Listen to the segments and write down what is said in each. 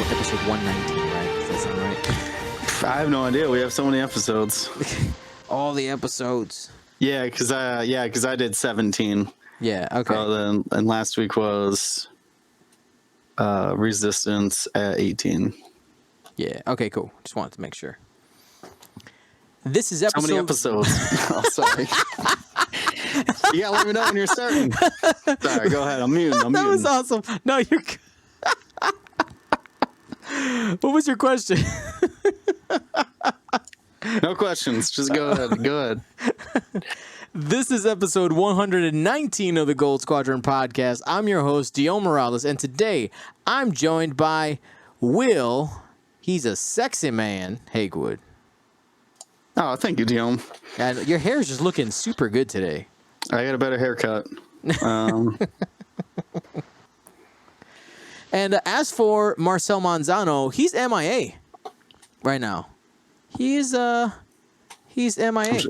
episode 119, right? Does that sound right? I have no idea. We have so many episodes. All the episodes. Yeah, because I did 17. Yeah. Okay. And last week was Resistance at 18. Yeah. Okay. Cool. Just wanted to make sure. This is episode. How many episodes? Oh, sorry. You gotta let me know when you're starting. Sorry, go ahead. I'm muting. That was awesome. No, you're. What was your question? No questions. Just go ahead. Go ahead. This is episode 119 of the Gold Squadron podcast. I'm your host, Dio Morales, and today I'm joined by Will. He's a sexy man, Hagewood. Oh, thank you, Dion. And your hair is just looking super good today. I got a better haircut. And as for Marcel Manzano, he's MIA right now. He's MIA.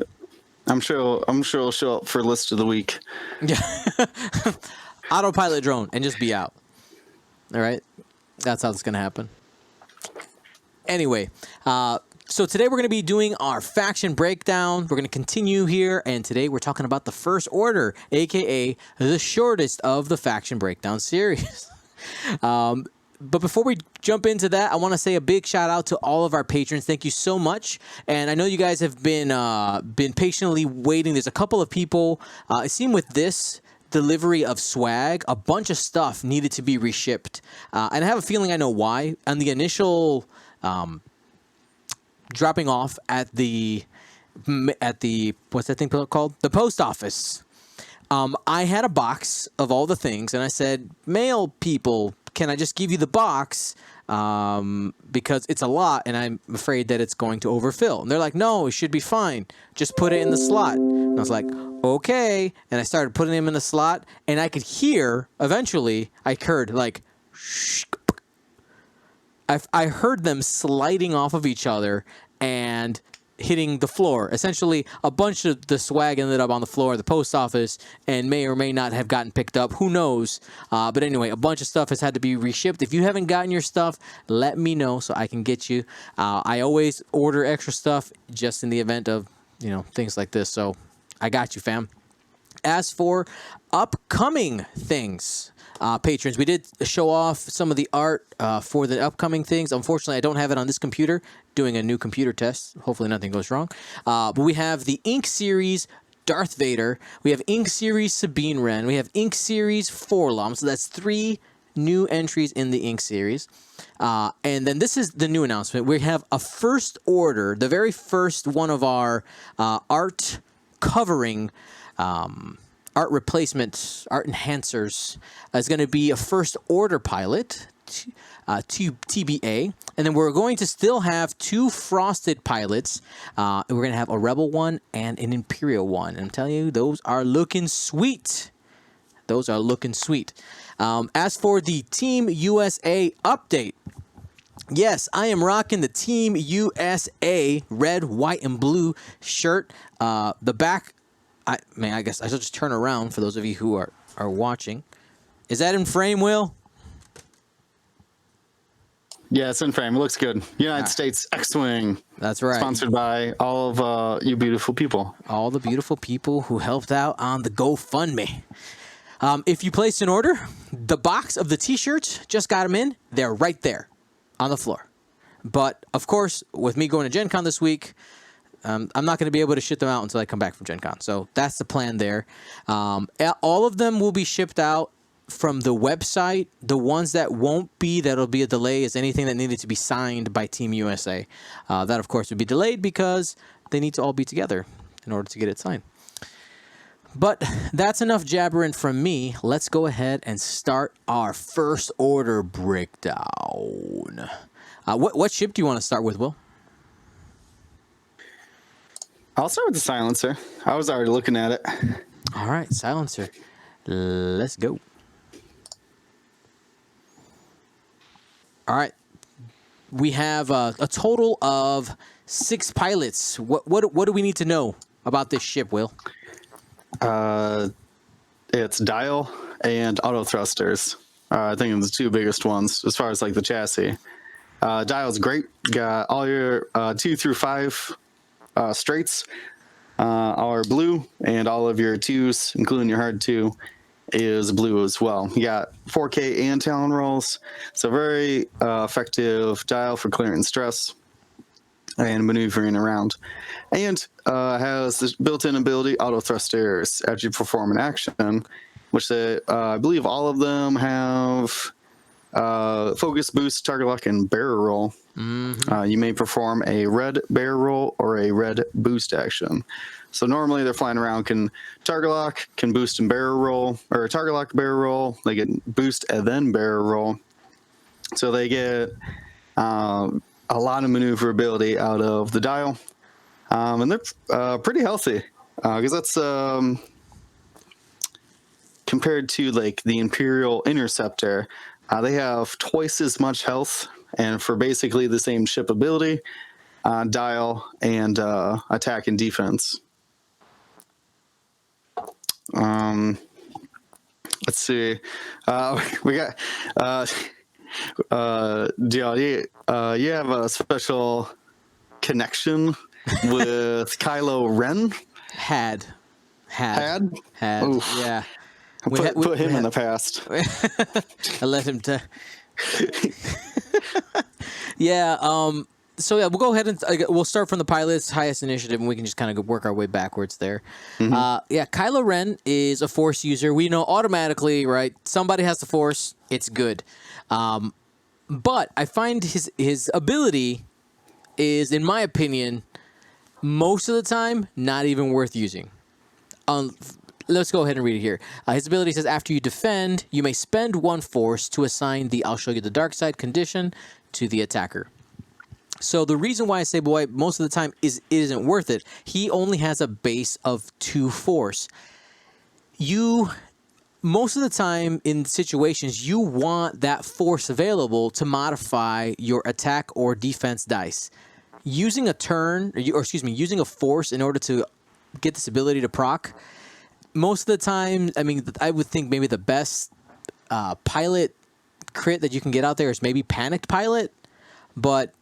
I'm sure he'll show up for list of the week. Yeah. Autopilot drone and just be out. All right. That's how it's going to happen. Anyway, so today we're going to be doing our faction breakdown. We're going to continue here, and today we're talking about the First Order, aka the shortest of the faction breakdown series. But before we jump into that, I want to say a big shout out to all of our patrons. Thank you so much. And I know you guys have been patiently waiting. There's a couple of people. It seemed with this delivery of swag, a bunch of stuff needed to be reshipped. And I have a feeling I know why. On the initial dropping off at the what's that thing called? The post office. I had a box of all the things, and I said, mail people, can I just give you the box? Because it's a lot, and I'm afraid that it's going to overfill. And they're like, no, it should be fine. Just put it in the slot. And I was like, okay. And I started putting them in the slot, and I could hear, eventually, I heard like, shh. I heard them sliding off of each other and hitting the floor. Essentially, a bunch of the swag ended up on the floor of the post office and may or may not have gotten picked up. Who knows? But anyway, a bunch of stuff has had to be reshipped. If you haven't gotten your stuff, let me know so I can get you. I always order extra stuff just in the event of, things like this. So I got you, fam. As for upcoming things, patrons, we did show off some of the art for the upcoming things. Unfortunately, I don't have it on this computer. Doing a new computer test. Hopefully nothing goes wrong. But we have the Ink Series Darth Vader. We have Ink Series Sabine Wren. We have Ink Series Forlom. So that's 3 new entries in the Ink Series. And then this is the new announcement. We have a First Order, the very first one of our art covering art replacement, art enhancers, is going to be a First Order pilot, TBA. And then we're going to still have 2 frosted pilots. And we're going to have a Rebel one and an Imperial one. And I'm telling you, those are looking sweet. Those are looking sweet. As for the Team USA update, yes, I am rocking the Team USA red, white, and blue shirt. The back, I guess I should just turn around for those of you who are watching. Is that in frame, Will? Yeah, it's in frame. It looks good. United States X-Wing. That's right. Sponsored by all of you beautiful people. All the beautiful people who helped out on the GoFundMe. If you placed an order, the box of the T-shirts, just got them in. They're right there on the floor. But, of course, with me going to Gen Con this week, I'm not going to be able to ship them out until I come back from Gen Con. So that's the plan there. All of them will be shipped out from the website. The ones that won't be, that'll be a delay, is anything that needed to be signed by Team USA. That, of course, would be delayed because they need to all be together in order to get it signed. But that's enough jabbering from me. Let's go ahead and start our First Order breakdown. What ship do you want to start with, Will? I'll start with the silencer. I was already looking at it. All right, silencer. Let's go. All right. We have a total of 6 pilots. What do we need to know about this ship, Will? It's dial and auto thrusters. I think it's the 2 biggest ones as far as like the chassis. Dial's great. Got all your 2 through 5 straights are blue, and all of your 2s, including your hard 2, is blue as well. You got 4K and Talon rolls, so very effective dial for clearing stress and maneuvering around. And has this built-in ability, auto thrusters, after you perform an action, which I believe all of them have focus, boost, target lock, and barrel roll. You may perform a red barrel roll or a red boost action. So normally they're flying around, can target lock, can boost and barrel roll, or target lock, barrel roll. They get boost and then barrel roll. So they get a lot of maneuverability out of the dial. And they're pretty healthy, because that's compared to like the Imperial Interceptor. They have twice as much health, and for basically the same ship ability, dial, and attack and defense. Let's see. We got you have a special connection with Kylo Ren. Had. Oof. Yeah. Put him in the past. I let him yeah. So yeah, we'll go ahead and we'll start from the pilot's highest initiative, and we can just kind of work our way backwards there. Yeah, Kylo Ren is a Force user. We know automatically, right? Somebody has the Force. It's good. But I find his ability is, in my opinion, most of the time not even worth using. Let's go ahead and read it here. His ability says, after you defend, you may spend 1 force to assign the I'll show you the dark side condition to the attacker. So the reason why I say, boy, most of the time it isn't worth it. He only has a base of 2 force. Most of the time in situations, you want that force available to modify your attack or defense dice. Using a turn, using a force in order to get this ability to proc, most of the time, I mean, I would think maybe the best pilot crit that you can get out there is maybe Panicked Pilot, but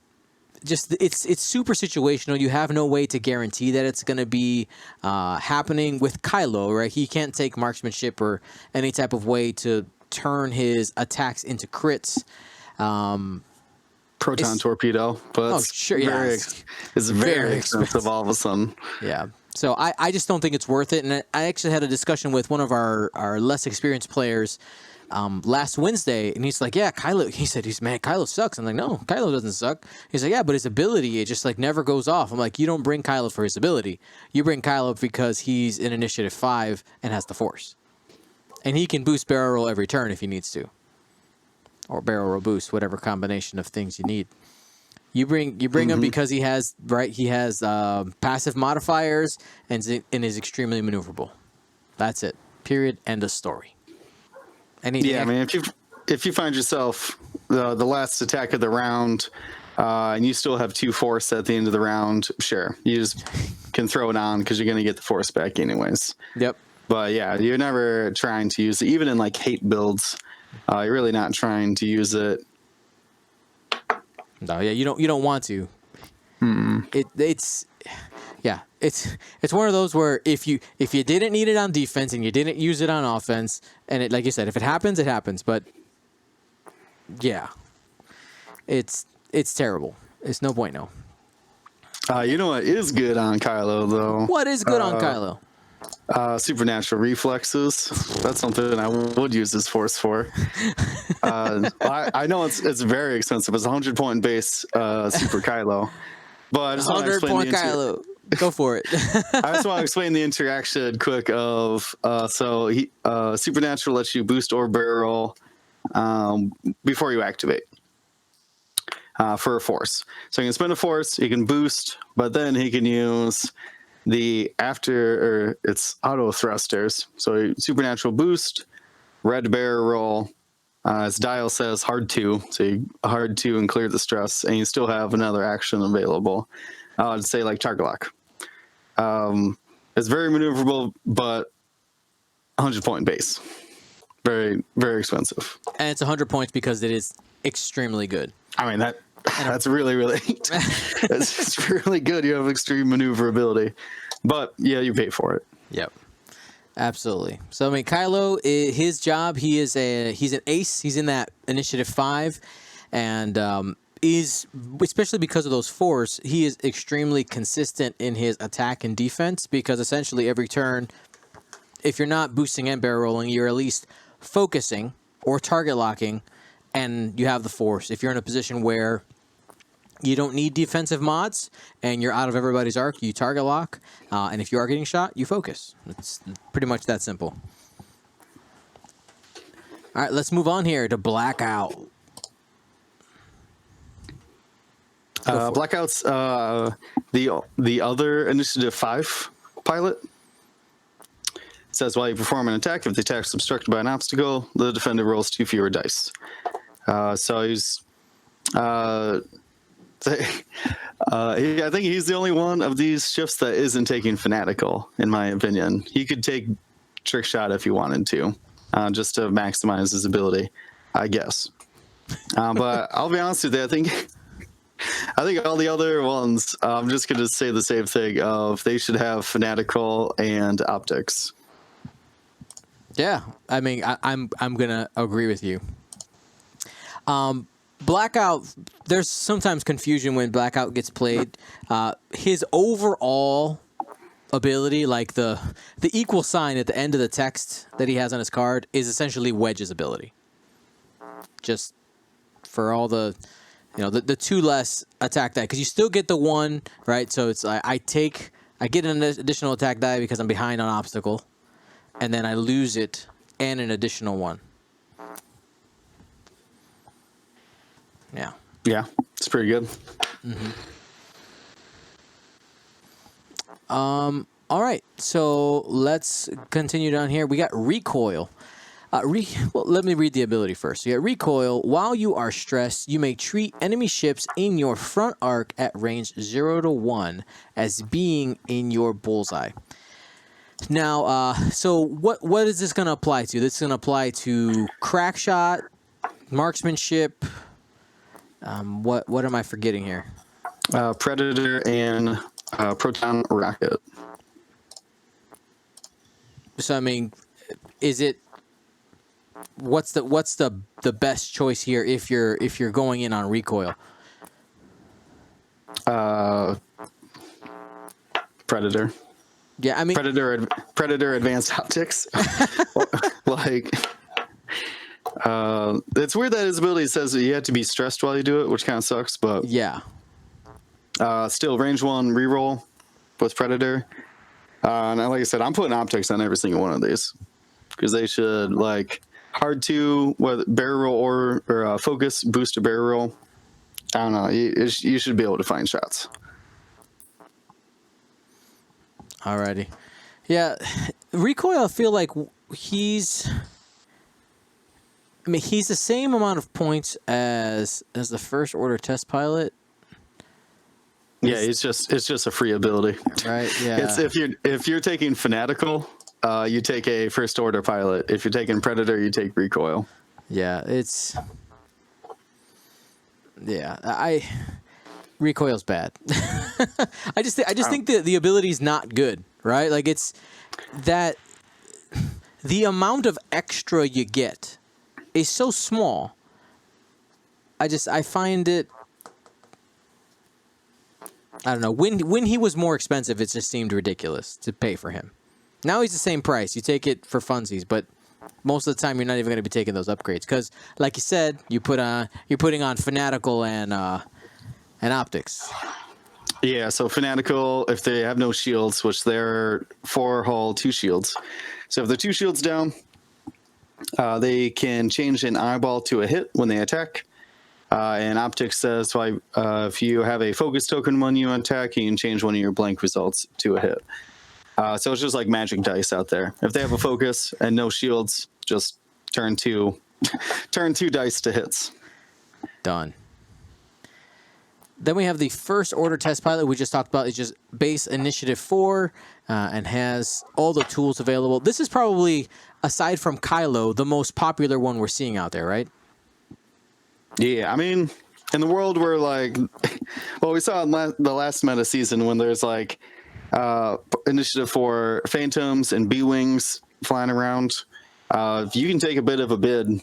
just it's super situational. You have no way to guarantee that it's going to be happening with Kylo, right? He can't take marksmanship or any type of way to turn his attacks into crits. Proton torpedo, but it's very expensive all of a sudden. Yeah. So I just don't think it's worth it. And I actually had a discussion with one of our less experienced players last Wednesday, and he's like, yeah, Kylo, man, Kylo sucks. I'm like, no, Kylo doesn't suck. He's like, yeah, but his ability, it just like never goes off. I'm like, you don't bring Kylo for his ability. You bring Kylo because he's in Initiative 5 and has the Force. And he can boost barrel roll every turn if he needs to. Or barrel roll boost, whatever combination of things you need. You bring him because he has passive modifiers and is extremely maneuverable. That's it. Period. End of story. I mean, if you find yourself the last attack of the round, and you still have 2 force at the end of the round, sure, you just can throw it on because you're going to get the force back anyways. Yep. But yeah, you're never trying to use it, even in like hate builds. You're really not trying to use it. No, yeah, you don't want to. It's one of those where if you didn't need it on defense and you didn't use it on offense, and it, like you said, if it happens, it happens. But yeah, it's terrible. It's no bueno. You know what is good on Kylo though? What is good on Kylo? Supernatural reflexes. That's something I would use this force for. I know it's very expensive. It's a 100-point base Super Kylo, but I just want to explain 100-point Kylo. Go for it. I just want to explain the interaction quick of Supernatural lets you boost or barrel before you activate for a force. So you can spend a force, you can boost, but then he can use it's auto thrusters. So Supernatural boost, red barrel roll. As Dial says, hard 2. So you hard 2 and clear the stress, and you still have another action available. I'd say like target lock. It's very maneuverable, but 100-point base. Very, very expensive. And it's 100 points because it is extremely good. I mean, That's really, really, it's really good. You have extreme maneuverability, but yeah, you pay for it. Yep. Absolutely. So I mean, Kylo, his job, he's an ace. He's in that Initiative 5, and is, especially because of those fours, he is extremely consistent in his attack and defense, because essentially every turn, if you're not boosting and barrel rolling, you're at least focusing or target locking, and you have the force. If you're in a position where you don't need defensive mods and you're out of everybody's arc, you target lock, and if you are getting shot, you focus. It's pretty much that simple. All right, let's move on here to Blackout. Blackout's the other Initiative 5 pilot. It says while you perform an attack, if the attack is obstructed by an obstacle, the defender rolls 2 fewer dice. So he's, I think he's the only one of these shifts that isn't taking Fanatical, in my opinion. He could take Trick Shot if he wanted to, just to maximize his ability, I guess. But I'll be honest with you, I think all the other ones, I'm just going to say the same thing of they should have Fanatical and Optics. Yeah, I mean, I'm gonna agree with you. Blackout, there's sometimes confusion when Blackout gets played. His overall ability, like the equal sign at the end of the text that he has on his card, is essentially Wedge's ability. Just for all the, the 2 less attack die, because you still get the 1, right? So it's like I get an additional attack die because I'm behind on obstacle, and then I lose it and an additional 1. Yeah. Yeah, it's pretty good. Mm-hmm. All right, so let's continue down here. We got Recoil. Well, let me read the ability first. You got Recoil. While you are stressed, you may treat enemy ships in your front arc at range 0 to 1 as being in your bullseye. Now, so what is this going to apply to? This is going to apply to crack shot, marksmanship. What am I forgetting here? Predator and proton rocket. So I mean, is it? What's the best choice here if you're going in on Recoil? Predator. Yeah, I mean Predator advanced optics. It's weird that his ability says that you have to be stressed while you do it, which kind of sucks. But yeah, still range 1 reroll with Predator. And like I said, I'm putting optics on every single one of these because they should hard to whether barrel roll or focus boost a barrel roll. I don't know. You should be able to find shots. Alrighty. Yeah, Recoil, I feel like he's the same amount of points as the first order test pilot. Yeah, it's just a free ability. Right. Yeah. It's if you're taking Fanatical, you take a first order pilot. If you're taking Predator, you take Recoil. Yeah, Recoil's bad. I just think the ability's not good, right? Like it's that the amount of extra you get is so small. I find it, I don't know, when he was more expensive, it just seemed ridiculous to pay for him. Now he's the same price. You take it for funsies, but most of the time you're not even going to be taking those upgrades because, like you said, you're putting on Fanatical and optics. Yeah, so Fanatical, if they have no shields, which they're 4 hull, 2 shields. So if they're 2 shields down, they can change an eyeball to a hit when they attack. And optics says if you have a focus token when you attack, you can change one of your blank results to a hit. So it's just like magic dice out there. If they have a focus and no shields, just turn 2 dice to hits. Done. Then we have the first order test pilot we just talked about. It's just base Initiative 4 and has all the tools available. This is probably, aside from Kylo, the most popular one we're seeing out there, right? Yeah, I mean, in the world where like, well, we saw in the last meta season when there's like initiative for Phantoms and B-Wings flying around. If you can take a bit of a bid,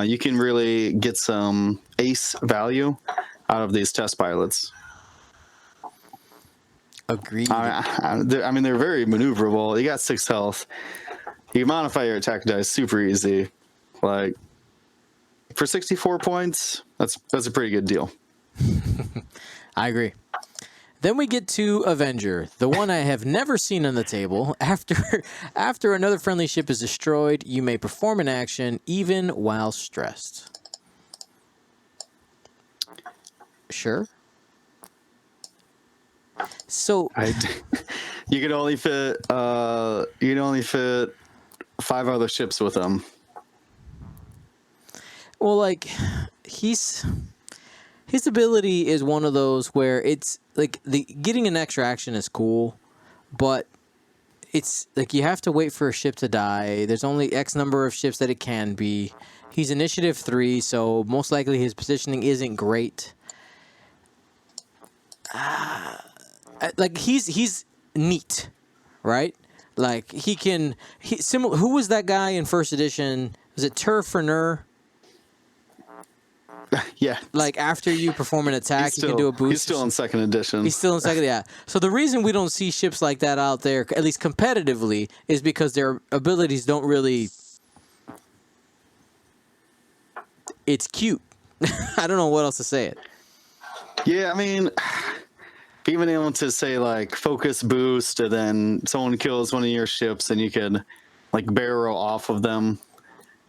you can really get some ace value out of these test pilots. Agreed. I mean, they're very maneuverable. You got 6 health. You can modify your attack dice super easy. Like, for 64 points, that's a pretty good deal. I agree. Then we get to Avenger, the one I have never seen on the table. After another friendly ship is destroyed, you may perform an action even while stressed. Sure. So you can only fit 5 other ships with them. well, like his ability is one of those where it's like the getting an extra action is cool, but it's like you have to wait for a ship to die. There's only X number of ships that it can be. He's initiative 3, so most likely his positioning isn't great. Like he's neat, right? Like he can. Who was that guy in first edition? Was it Turf or Nur? Yeah. Like after you perform an attack, you can do a boost. He's still in second edition. He's still in second, yeah. So the reason we don't see ships like that out there, at least competitively, is because their abilities don't really. It's cute. I don't know what else to say it. Yeah, I mean, being able to say like focus boost, and then someone kills one of your ships, and you can like barrel off of them.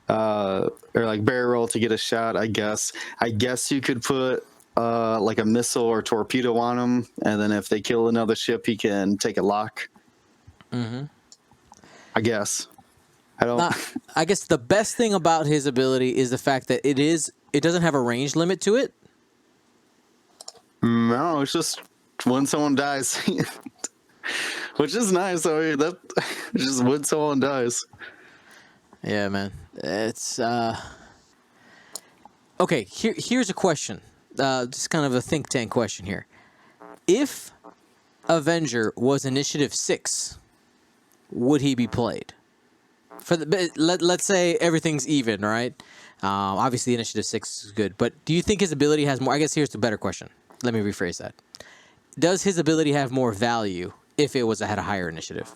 Or like barrel to get a shot. I guess you could put like a missile or torpedo on him, and then if they kill another ship, he can take a lock. Mm-hmm. I guess. I don't. I guess the best thing about his ability is the fact that it doesn't have a range limit to it. No, it's just when someone dies, which is nice. I mean, that just when someone dies. Yeah, man. It's okay. Here's a question. Just kind of a think tank question here. If Avenger was initiative 6, would he be played? Let's say everything's even, right? Obviously, initiative 6 is good, but do you think his ability has more? I guess here's the better question. Let me rephrase that. Does his ability have more value if it had a higher initiative?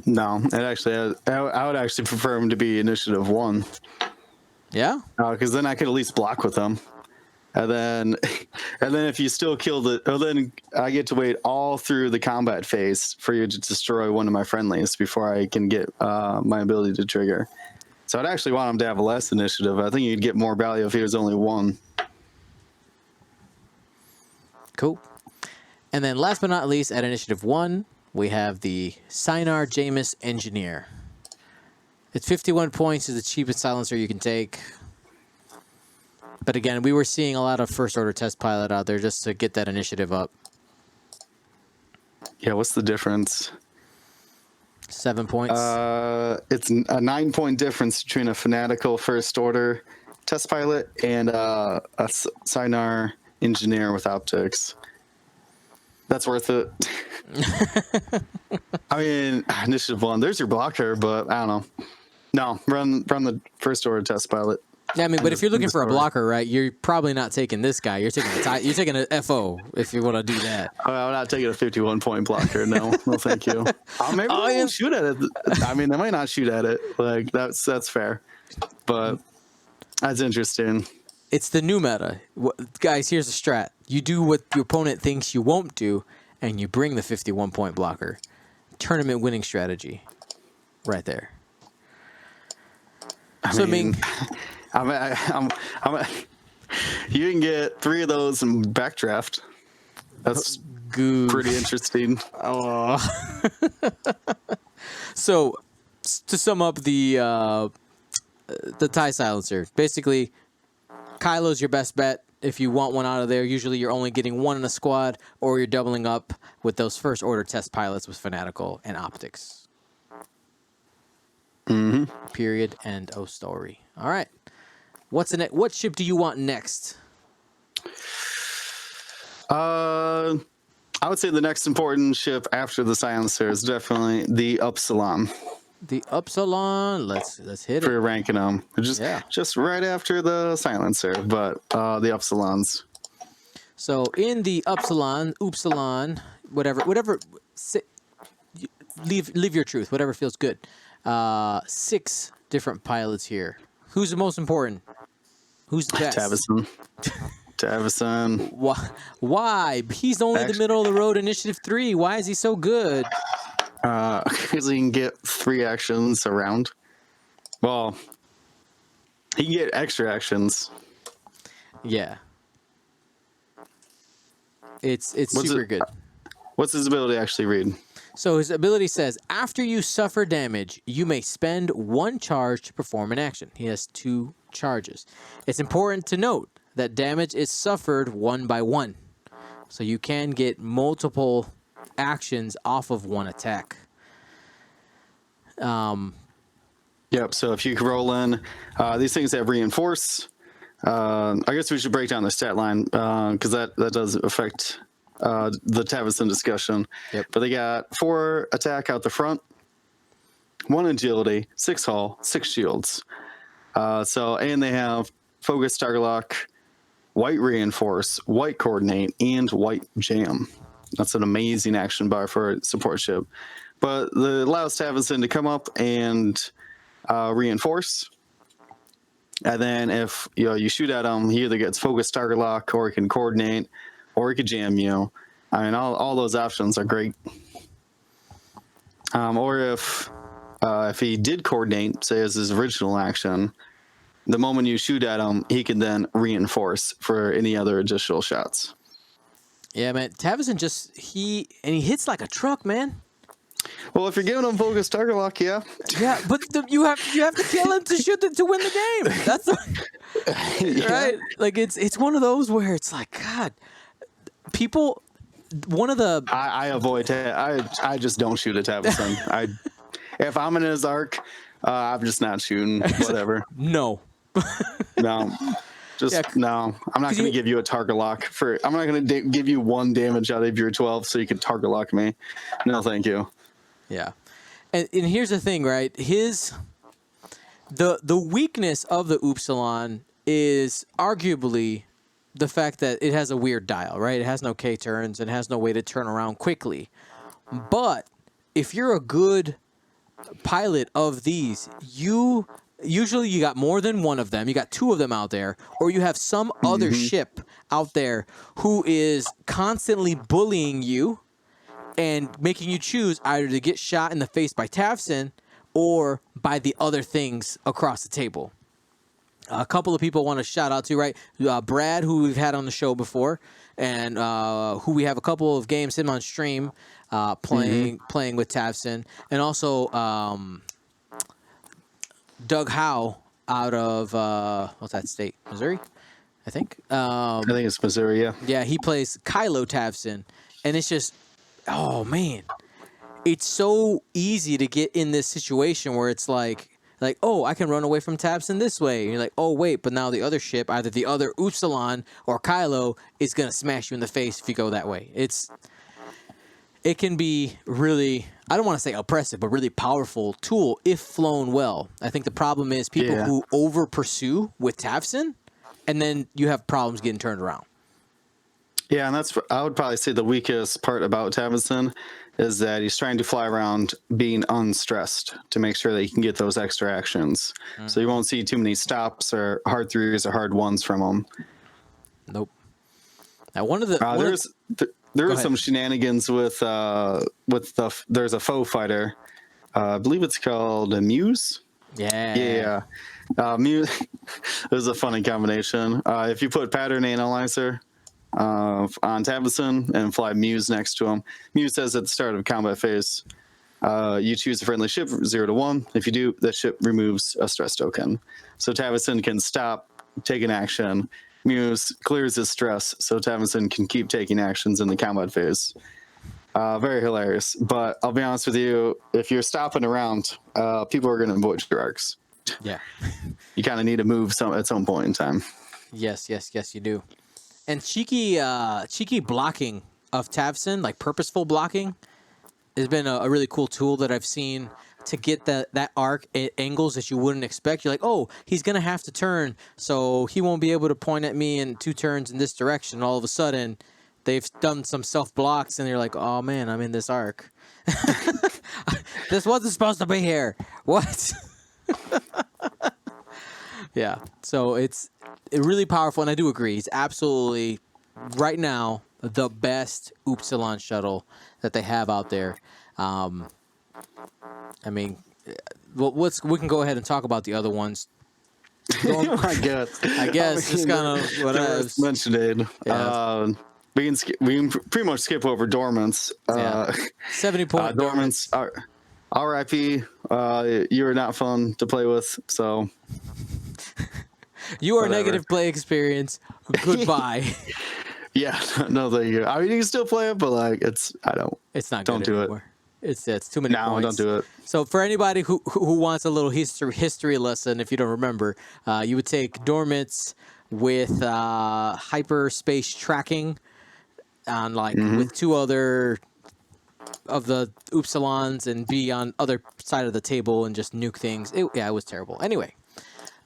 No, it actually. I would actually prefer him to be initiative 1. Yeah, because then I could at least block with them, and then if you still kill then I get to wait all through the combat phase for you to destroy one of my friendlies before I can get my ability to trigger. So I'd actually want him to have less initiative. I think you'd get more value if he was only 1. cool. And then last but not least, at initiative 1, we have the Sinar Jameis Engineer. It's 51 points. Is the cheapest silencer you can take. But again, we were seeing a lot of first order test pilot out there just to get that initiative up. Yeah, what's the difference? 7 points. It's a 9-point difference between a fanatical first order test pilot and a Sinar engineer with optics. That's worth it. I mean, initiative 1, there's your blocker, but I don't know. No, run the first order test pilot. Yeah, I mean, but if you're looking for a blocker, right, you're probably not taking this guy. You're taking an FO if you want to do that. I'm not taking a 51-point blocker. No, no, thank you. Maybe they won't shoot at it. I mean, they might not shoot at it. Like that's fair, but that's interesting. It's the new meta, guys. Here's the strat: you do what your opponent thinks you won't do, and you bring the 51-point blocker. Tournament winning strategy, right there. I mean, you can get 3 of those in Backdraft. That's pretty interesting. Oh. So, to sum up the TIE silencer, basically, Kylo's your best bet. If you want one out of there, usually you're only getting 1 in a squad, or you're doubling up with those first order test pilots with Fanatical and Optics. Mm-hmm. Period. End of story. All right. What ship do you want next? I would say the next important ship after the Silencer is definitely the Upsilon The Upsilon. Let's hit for it. ranking them. Yeah. Just right after the Silencer, but the Upsilons. So in the Upsilon, whatever. Leave your truth. Whatever feels good. 6 different pilots here. Who's the most important? Who's the best? Tavison. Why? He's only the middle of the road initiative 3. Why is he so good? Because he can get 3 actions around. Well, he can get extra actions. Yeah. It's super good. What's his ability actually read? So his ability says, after you suffer damage, you may spend 1 charge to perform an action. He has 2 charges. It's important to note that damage is suffered 1 by 1. So you can get multiple actions off of 1 attack. Yep, so if you could roll in, these things have reinforce. I guess we should break down the stat line because that does affect the Tavison discussion. Yep. But they got 4 attack out the front, 1 agility, 6 hull, 6 shields. And they have focus, target lock, white reinforce, white coordinate, and white jam. That's an amazing action bar for a support ship. But it allows Tavison to come up and reinforce. And then if you shoot at him, he either gets focus, target lock, or he can coordinate, or he could jam you. I mean, all those options are great. Or if he did coordinate, say as his original action, the moment you shoot at him, he can then reinforce for any other additional shots. Yeah, man. Tavison he hits like a truck, man. Well, if you're giving him focus target lock, yeah. Yeah, but you have to kill him to shoot to win the game. That's right. Like it's one of those where it's like, God, people. One of the I avoid. I just don't shoot at Tavison. If I'm in his arc, I'm just not shooting. Whatever. No. No. No. I'm not going to give you a target lock I'm not going to give you 1 damage out of your 12 so you can target lock me. No, thank you. Yeah. And here's the thing, right? The weakness of the Upsilon is arguably the fact that it has a weird dial, right? It has no K turns and has no way to turn around quickly. But if you're a good pilot of these, usually you got more than 1 of them. You got 2 of them out there, or you have some other ship out there who is constantly bullying you and making you choose either to get shot in the face by Tavson or by the other things across the table. A couple of people want to shout out to, right? Brad, who we've had on the show before, and who we have a couple of games him on stream playing with Tavson, and also Doug Howe out of what's that state? Missouri, I think. I think it's Missouri, yeah. Yeah, he plays Kylo Tavson, and it's just, oh man, it's so easy to get in this situation where it's like, oh, I can run away from Tavson this way. And you're like, oh, wait, but now the other ship, either the other Upsilon or Kylo, is going to smash you in the face if you go that way. It can be really, I don't want to say oppressive, but really powerful tool if flown well. I think the problem is people who over pursue with Tavson, and then you have problems getting turned around. Yeah, and I would probably say the weakest part about Tavison is that he's trying to fly around being unstressed to make sure that he can get those extra actions. So you won't see too many stops or hard 3s or hard 1s from him. Nope. Now one of the there are some shenanigans with there's a foe fighter. I believe it's called a Muse. Yeah. Muse. This is a funny combination. If you put pattern analyzer on Tavison and fly Muse next to him, Muse says at the start of combat phase, you choose a friendly ship 0 to 1. If you do, that ship removes a stress token. So Tavison can stop, take an action. Muse clears his stress, so Tavison can keep taking actions in the combat phase. Very hilarious. But I'll be honest with you, if you're stopping around, people are going to avoid your arcs. Yeah. you kind of need to move at some point in time. Yes, you do. And cheeky blocking of Tavson, like purposeful blocking, has been a really cool tool that I've seen to get that arc at angles that you wouldn't expect. You're like, oh, he's gonna have to turn, so he won't be able to point at me in 2 turns in this direction. All of a sudden, they've done some self blocks, and you're like, oh man, I'm in this arc. This wasn't supposed to be here. What? Yeah. So it's really powerful, and I do agree. It's absolutely right now the best Upsilon shuttle that they have out there. I mean, well, we can go ahead and talk about the other ones. I guess. Just kind of what I was mentioned. Yeah. We can pretty much skip over dormants. 70-point dormants. RIP. You are not fun to play with. So you are negative play experience. Goodbye. Yeah, no, thank you. I mean, you can still play it, but like, it's not. Don't good do anymore. it. It's too many No, points. don't do it. So for anybody who wants a little history lesson, if you don't remember, you would take dormants with hyperspace tracking on with 2 other of the Upsilons and be on other side of the table and just nuke things. It was terrible. Anyway,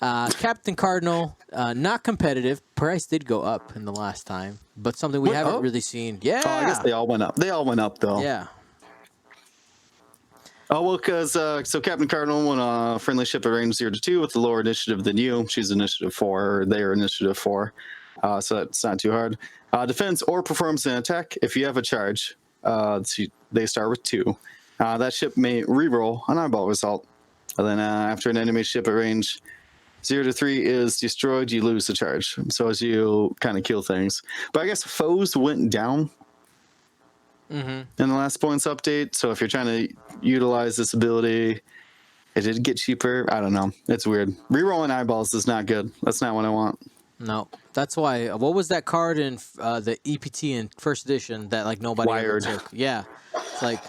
Captain Cardinal, not competitive. Price did go up in the last time, but something we haven't really seen. Yeah. Oh, I guess they all went up. They all went up though. Yeah. Oh, well, because so Captain Cardinal won a friendly ship at range 0 to 2 with the lower initiative than you. She's initiative 4, or they are initiative 4. So that's not too hard. Defense or performs an attack if you have a charge. They start with 2. That ship may reroll an eyeball result. And then after an enemy ship at range 0 to 3 is destroyed, you lose the charge. So as you kind of kill things. But I guess foes went down in the last points update. So if you're trying to utilize this ability, it did get cheaper. I don't know. It's weird. Rerolling eyeballs is not good. That's not what I want. No, that's why. What was that card in the EPT in first edition that like nobody ever took? Yeah, it's like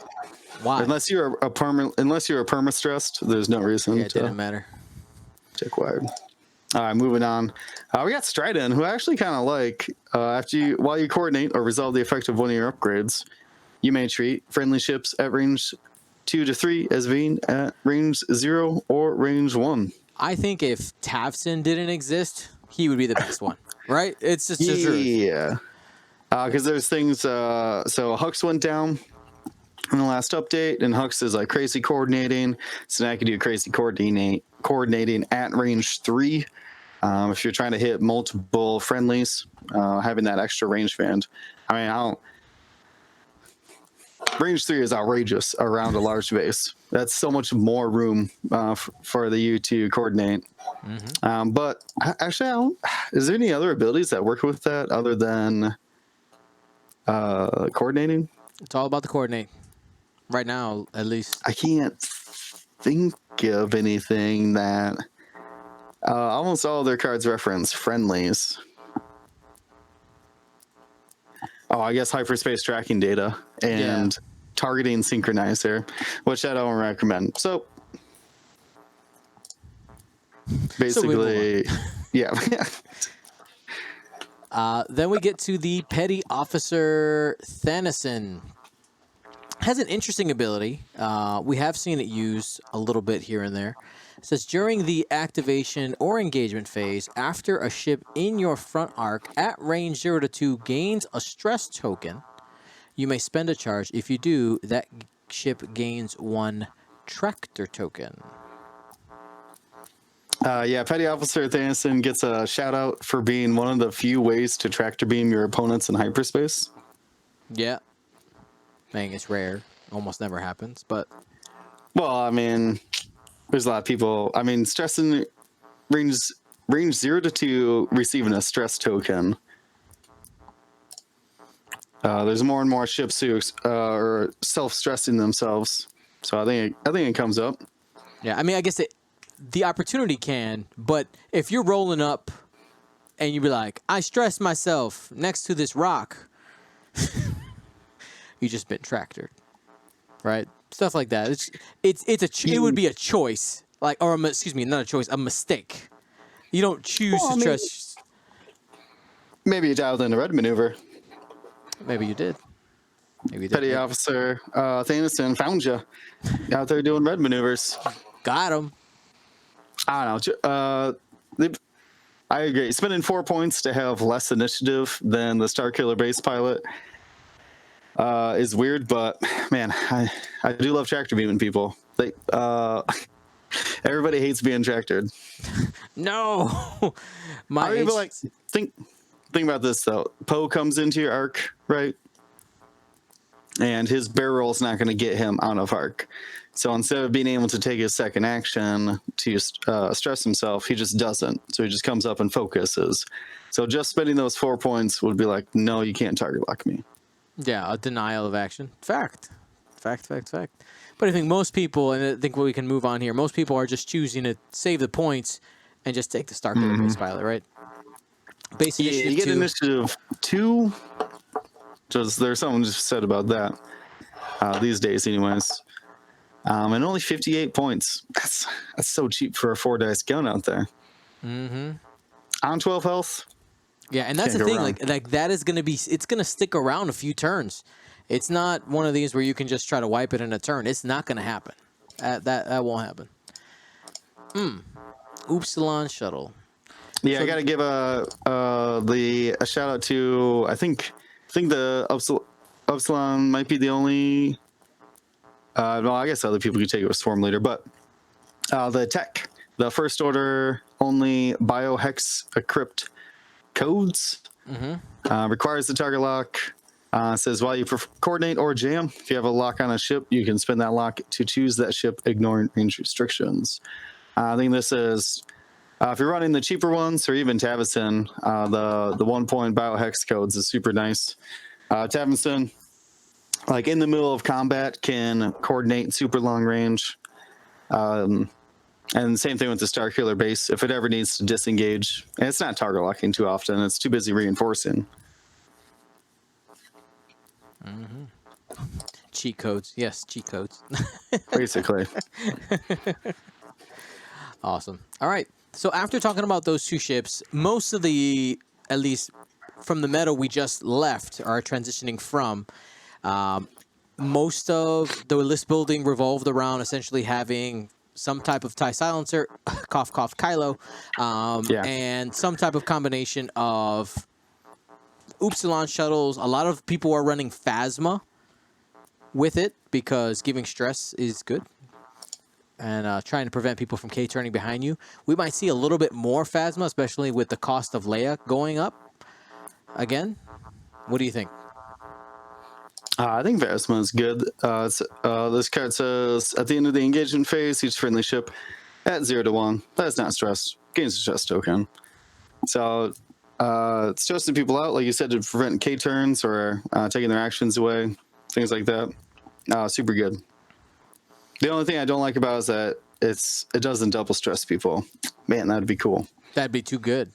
why? Unless you're a perma stressed, there's no reason. Yeah, it didn't matter. Check wired. All right, moving on. We got Stridon, who I actually kind of like. While you coordinate or resolve the effect of one of your upgrades, you may treat friendly ships at range 2 to 3 as being at range 0 or range 1. I think if Tavson didn't exist, he would be the best one, right? It's just the truth. Yeah. Because there's things. So Hux went down in the last update, and Hux is like crazy coordinating. So now I can do crazy coordinating at range 3. If you're trying to hit multiple friendlies, having that extra range band. I mean, range 3 is outrageous around a large base. That's so much more room for the U to coordinate. But actually, is there any other abilities that work with that other than coordinating? It's all about the coordinate. Right now, at least. I can't think of anything that... almost all of their cards reference friendlies. Oh, I guess hyperspace tracking data and targeting synchronizer, which I don't recommend. So basically, Then we get to the Petty Officer Thanison. Has an interesting ability. We have seen it used a little bit here and there. It says, during the activation or engagement phase, after a ship in your front arc at range 0 to 2 gains a stress token, you may spend a charge. If you do, that ship gains 1 tractor token. Petty Officer Thanison gets a shout out for being one of the few ways to tractor beam your opponents in hyperspace. Yeah. I mean, it's rare. Almost never happens, but... Well, I mean, there's a lot of people... I mean, stressing range 0 to 2 receiving a stress token. There's more and more ships who are self-stressing themselves. So I think it comes up. Yeah, I mean, I guess the opportunity can, but if you're rolling up and you be like, I stressed myself next to this rock... You just been tractored, right? Stuff like that. It would be a choice. like, or excuse me, not a choice, a mistake. You don't choose Well, I to mean, trust. maybe you dialed in a red maneuver. Maybe you did. Maybe you did. Petty Officer Thaneson found you out there doing red maneuvers. Got him. I don't know. I agree. Spending 4 points to have less initiative than the Starkiller base pilot is weird, but man, I do love tractor beaming people. Everybody hates being tractored. No, my I mean, but like think about this though. Poe comes into your arc, right? And his barrel is not going to get him out of arc. So instead of being able to take his second action to stress himself, he just doesn't. So he just comes up and focuses. So just spending those 4 points would be like, no, you can't target lock me. Yeah, a denial of action. Fact. But I think most people, and I think we can move on here, most people are just choosing to save the points and just take the Starkiller base pilot, right? Base initiative You get 2. initiative 2. Just there's something just said about that these days, anyways. And only 58 points. That's so cheap for a 4-dice gun out there. Mm-hmm. On 12 health. Yeah, and that's Can't the go thing. wrong. Like that is going to be. It's going to stick around a few turns. It's not one of these where you can just try to wipe it in a turn. It's not going to happen. That won't happen. Upsilon shuttle. Yeah, So- I got to give a shout out to I think the Upsilon might be the only. No, I guess other people could take it with Swarm Leader, but the tech, the first order only biohex crypt codes requires the target lock. Says while you coordinate or jam, if you have a lock on a ship, you can spend that lock to choose that ship, ignoring range restrictions. I think this is if you're running the cheaper ones or even Tavison, the 1 point biohex codes is super nice. Tavison, like in the middle of combat, can coordinate super long range. And same thing with the Starkiller base. If it ever needs to disengage, and it's not target locking too often, it's too busy reinforcing. Cheat codes. Yes, cheat codes. Basically. Awesome. All right. So after talking about those two ships, most of the, at least from the meta we just left, are transitioning from. Most of the list building revolved around essentially having some type of TIE silencer, cough, cough, Kylo, and some type of combination of Upsilon shuttles. A lot of people are running Phasma with it because giving stress is good. And trying to prevent people from K-turning behind you. We might see a little bit more Phasma, especially with the cost of Leia going up again. What do you think? I think Phasma is good. This card says, at the end of the engagement phase, each friendly ship at 0 to 1, that is not stressed, gains a stress token. So stressing people out, like you said, to prevent K-turns or taking their actions away, things like that. Super good. The only thing I don't like about it is that it doesn't double stress people. Man, that'd be cool. That'd be too good.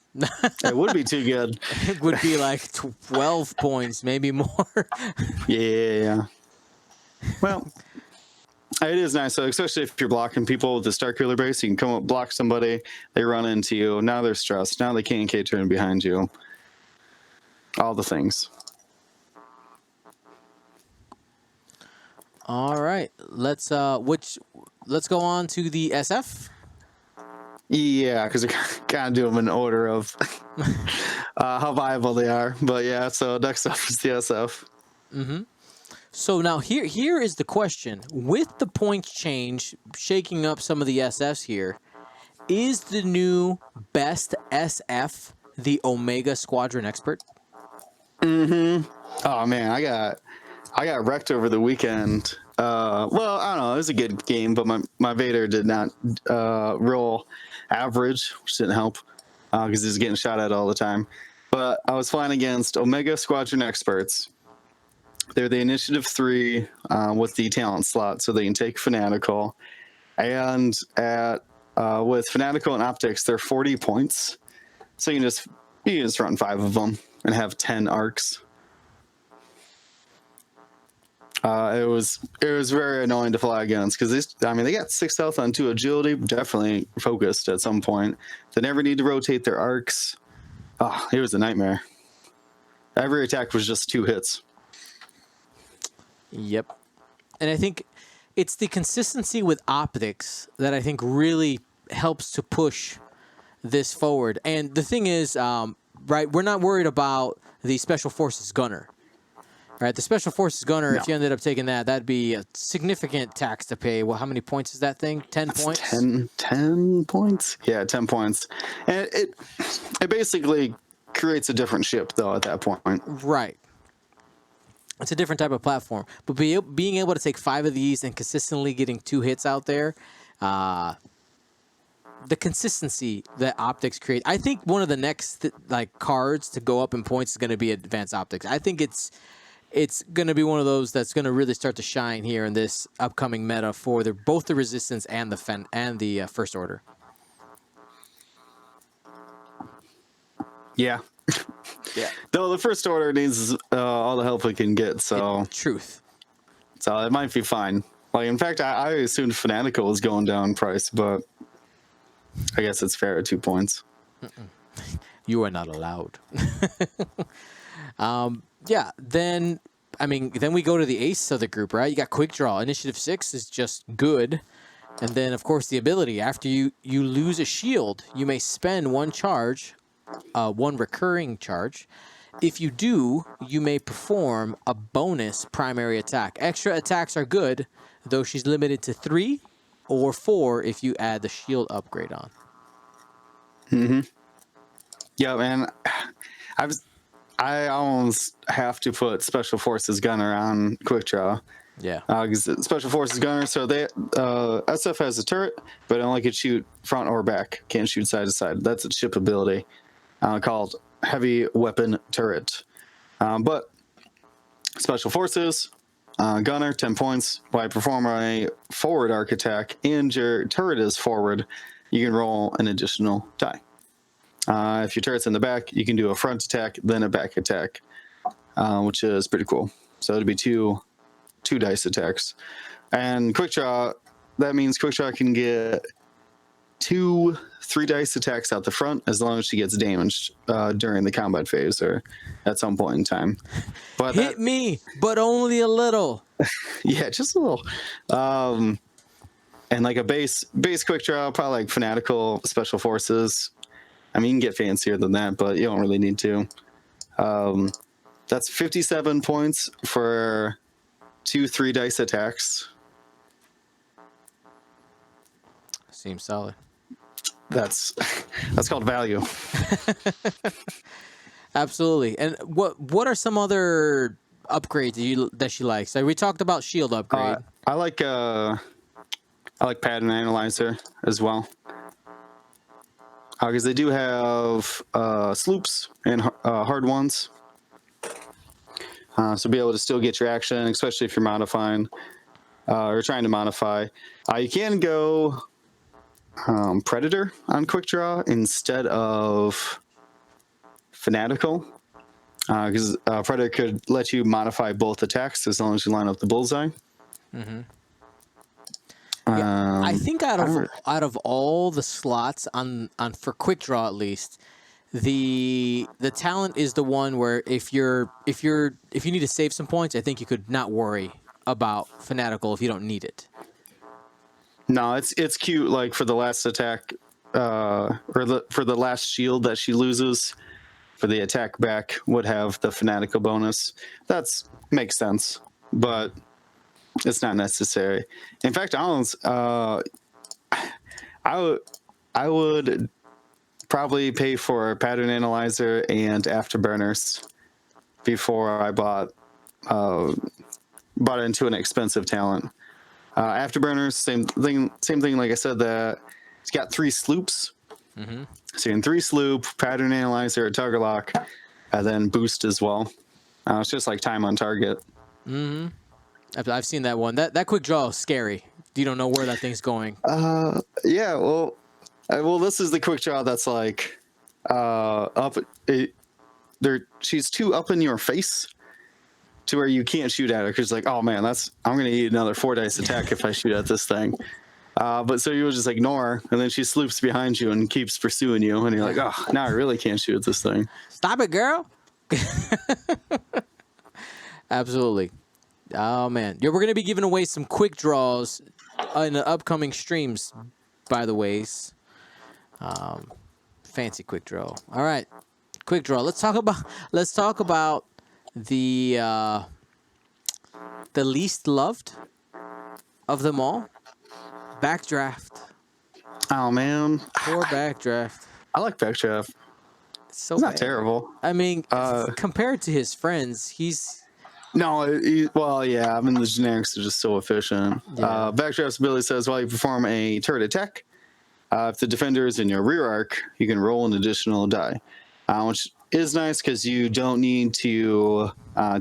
It would be too good. It would be like 12 points, maybe more. Yeah. Well, it is nice, so especially if you're blocking people with the Starkiller base, you can come up, block somebody, they run into you, now they're stressed, now they can't K-turn behind you. All the things. All right, let's go on to the SF. Yeah, because they're kind of do them in order of how viable they are. But yeah, so next up is the SF. So now here is the question: with the points change, shaking up some of the SFs here, is the new best SF the Omega Squadron Expert? Oh man, I got wrecked over the weekend. Well, I don't know, it was a good game, but my Vader did not roll average, which didn't help because he was getting shot at all the time. But I was flying against Omega Squadron Experts. They're the Initiative 3 with the talent slot, so they can take Fanatical. And with Fanatical and Optics, they're 40 points. So you can just run 5 of them and have 10 arcs. It was very annoying to fly against because they got 6 health on 2 agility, definitely focused at some point. They never need to rotate their arcs. Oh, it was a nightmare. Every attack was just 2 hits. Yep. And I think it's the consistency with optics that I think really helps to push this forward. And the thing is, right, we're not worried about the Special Forces gunner. Right, the Special Forces gunner, No. if you ended up taking that, that'd be a significant tax to pay. Well, how many points is that thing? 10 points? 10 points? Yeah, 10 points. And it basically creates a different ship, though, at that point. Right. It's a different type of platform. But being able to take 5 of these and consistently getting 2 hits out there, the consistency that optics create. I think one of the next cards to go up in points is going to be advanced optics. I think it's going to be one of those that's going to really start to shine here in this upcoming meta for both the resistance and the first order. Yeah. Yeah. Though the first order needs all the help it can get, so Truth. So it might be fine. Like, in fact, I assumed Fanatical was going down in price, but I guess it's fair at 2 points. You are not allowed. Yeah, then we go to the ace of the group, right? You got Quick Draw. Initiative 6 is just good. And then, of course, the ability. After you lose a shield, you may spend 1 charge, 1 recurring charge. If you do, you may perform a bonus primary attack. Extra attacks are good, though she's limited to 3 or 4 if you add the shield upgrade on. Mm-hmm. Yeah, man. I almost have to put Special Forces Gunner on Quick Draw. Yeah. Because Special Forces Gunner, so SF has a turret, but it only can shoot front or back. Can't shoot side to side. That's its ship ability, called Heavy Weapon Turret. But Special Forces Gunner, 10 points. When I perform a forward arc attack and your turret is forward, you can roll an additional die. If your turret's in the back, you can do a front attack, then a back attack, which is pretty cool. So it'd be two dice attacks. And Quick Draw, that means Quick Draw can get 2 3-dice attacks out the front as long as she gets damaged during the combat phase or at some point in time. But Hit me, but only a little. Yeah, just a little. And like a base Quick Draw, probably like Fanatical Special Forces. I mean, you can get fancier than that, but you don't really need to. That's 57 points for 2 3-dice attacks. Seems solid. That's called value. Absolutely. And what are some other upgrades that she likes? So we talked about shield upgrade. I like Pattern Analyzer as well. Because they do have sloops and hard ones. So be able to still get your action, especially if you're modifying or trying to modify. You can go Predator on Quick Draw instead of Fanatical. Because Predator could let you modify both attacks as long as you line up the bullseye. Mm-hmm. Yeah, I think out of all the slots on for Quick Draw at least, the talent is the one where if you need to save some points, I think you could not worry about Fanatical if you don't need it. No, it's cute. Like for the last attack, for the last shield that she loses, for the attack back would have the Fanatical bonus. That's makes sense, but it's not necessary. In fact, I would probably pay for Pattern Analyzer and Afterburners before I bought into an expensive talent. Afterburners, same thing. Like I said, that it's got 3 sloops. Mm-hmm. So you can 3 sloop, Pattern Analyzer, Target Lock, and then boost as well. It's just like time on target. Mm-hmm. I've seen that one. That Quick Draw is scary. You don't know where that thing's going. Yeah. Well, this is the Quick Draw that's like she's too up in your face to where you can't shoot at her because like, oh man, I'm gonna need another 4 dice attack if I shoot at this thing. But so you would just ignore, and then she sloops behind you and keeps pursuing you, and you're like, oh, now I really can't shoot at this thing. Stop it, girl. Absolutely. Oh man, yeah, we're gonna be giving away some quick draws in the upcoming streams. By the ways, fancy quick draw. All right, quick draw. Let's talk about the least loved of them all. Backdraft. Oh man, Poor Backdraft. I like Backdraft. So It's not bad. terrible. I mean, compared to his friends, he's No, well, yeah. I mean, the generics are just so efficient. Yeah. Backdraft's ability says while you perform a turret attack, if the defender is in your rear arc, you can roll an additional die, which is nice because you don't need to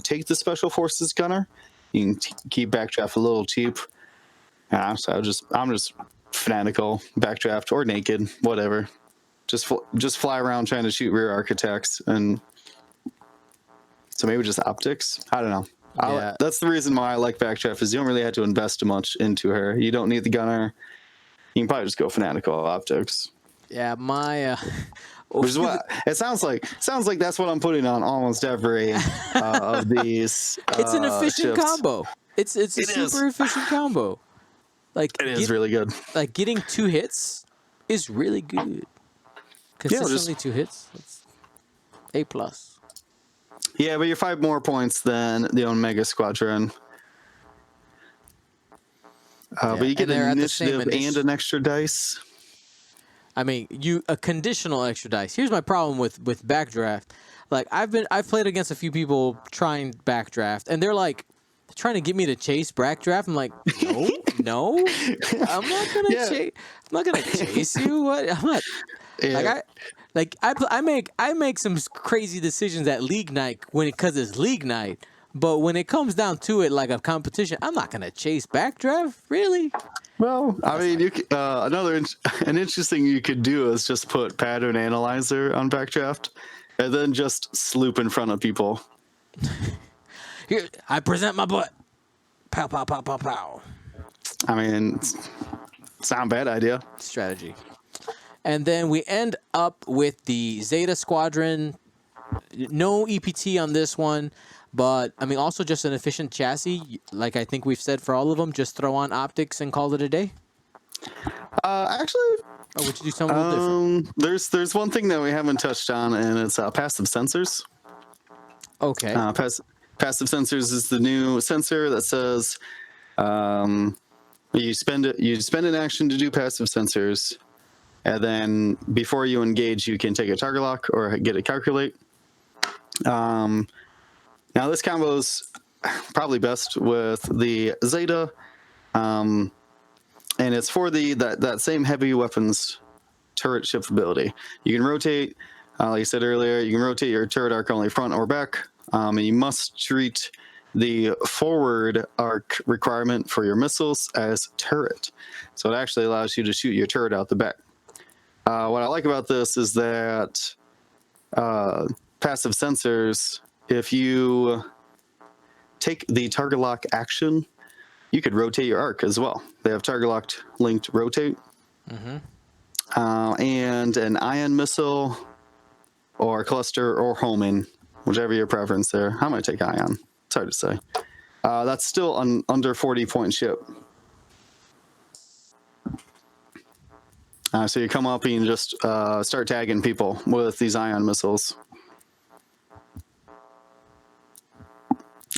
take the special forces gunner. You can keep Backdraft a little cheap. So I'm just fanatical Backdraft or naked, whatever. Just fly around trying to shoot rear arc attacks, and so maybe just optics. I don't know. Yeah. That's the reason why I like Backdraft is you don't really have to invest much into her. You don't need the gunner. You can probably just go fanatical optics. Yeah, my Which is what it sounds like. Sounds like that's what I'm putting on almost every of these. it's an efficient shifts. combo. It's a super efficient combo. Like It is really good. Like getting 2 hits is really good. Consistently 2 hits. That's A+. Yeah, but you're 5 more points than the Omega Squadron. But you get an initiative and an extra dice. I mean, a conditional extra dice. Here's my problem with Backdraft. Like I've played against a few people trying Backdraft, and they're like trying to get me to chase Backdraft. I'm like, no, I'm not gonna chase. I'm not gonna chase you. What? I'm not. Yeah. I make some crazy decisions at league night because it's league night. But when it comes down to it, like a competition, I'm not gonna chase Backdraft. Really? Well, I mean, you an interesting you could do is just put pattern analyzer on Backdraft, and then just sloop in front of people. Here, I present my butt. Pow pow pow pow pow. I mean, it's not a bad idea. Strategy. And then we end up with the Zeta Squadron. No EPT on this one, but I mean, also just an efficient chassis. Like I think we've said for all of them, just throw on optics and call it a day. Actually, would you do something a little different? There's one thing that we haven't touched on, and it's passive sensors. Okay. Passive sensors is the new sensor that says you spend an action to do passive sensors, and then before you engage, you can take a target lock or get a calculate. Now this combo is probably best with the Zeta, and it's for that same heavy weapons turret shift ability. You can rotate, like I said earlier, you can rotate your turret arc only front or back, and you must treat the forward arc requirement for your missiles as turret. So it actually allows you to shoot your turret out the back. What I like about this is that passive sensors, if you take the target lock action, you could rotate your arc as well. They have target locked linked rotate. And an ion missile or cluster or homing, whichever your preference there. I'm going to take ion. It's hard to say. That's still an under 40-point ship. So you come up and you just start tagging people with these ion missiles.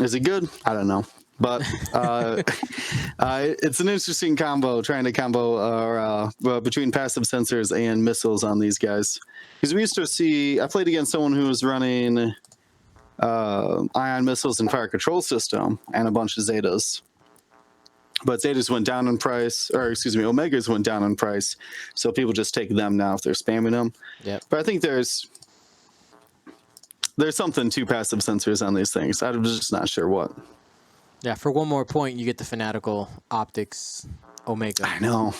Is it good? I don't know. But it's an interesting combo, trying to combo between passive sensors and missiles on these guys. Because we used to see, I played against someone who was running ion missiles and fire control system and a bunch of Zetas. But Zetas went down in price, or excuse me, Omegas went down in price. So people just take them now if they're spamming them. Yep. But I think there's something to passive sensors on these things. I'm just not sure what. Yeah, for one more point, you get the fanatical optics Omega. I know.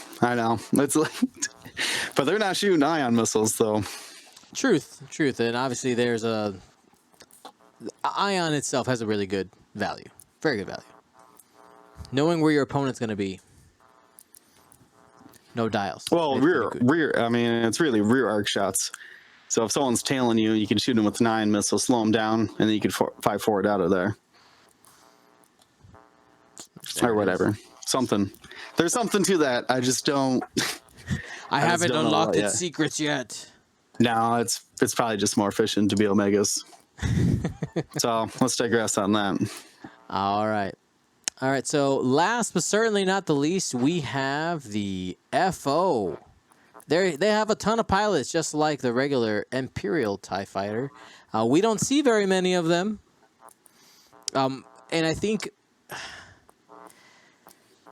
It's like, but they're not shooting ion missiles though. Truth, and obviously there's ion itself has a really good value. Very good value. Knowing where your opponent's going to be. No dials. Well, Very, very good. rear. I mean, it's really rear arc shots. So if someone's tailing you, you can shoot them with 9 missiles, slow them down, and then you can fight forward out of there. Or whatever. Something. There's something to that. I just don't. I haven't don't unlocked know its secrets yet. No, it's probably just more efficient to be Omegas. So let's digress on that. All right. All right. So last but certainly not the least, we have the FO. They have a ton of pilots, just like the regular Imperial TIE Fighter. We don't see very many of them. And I think...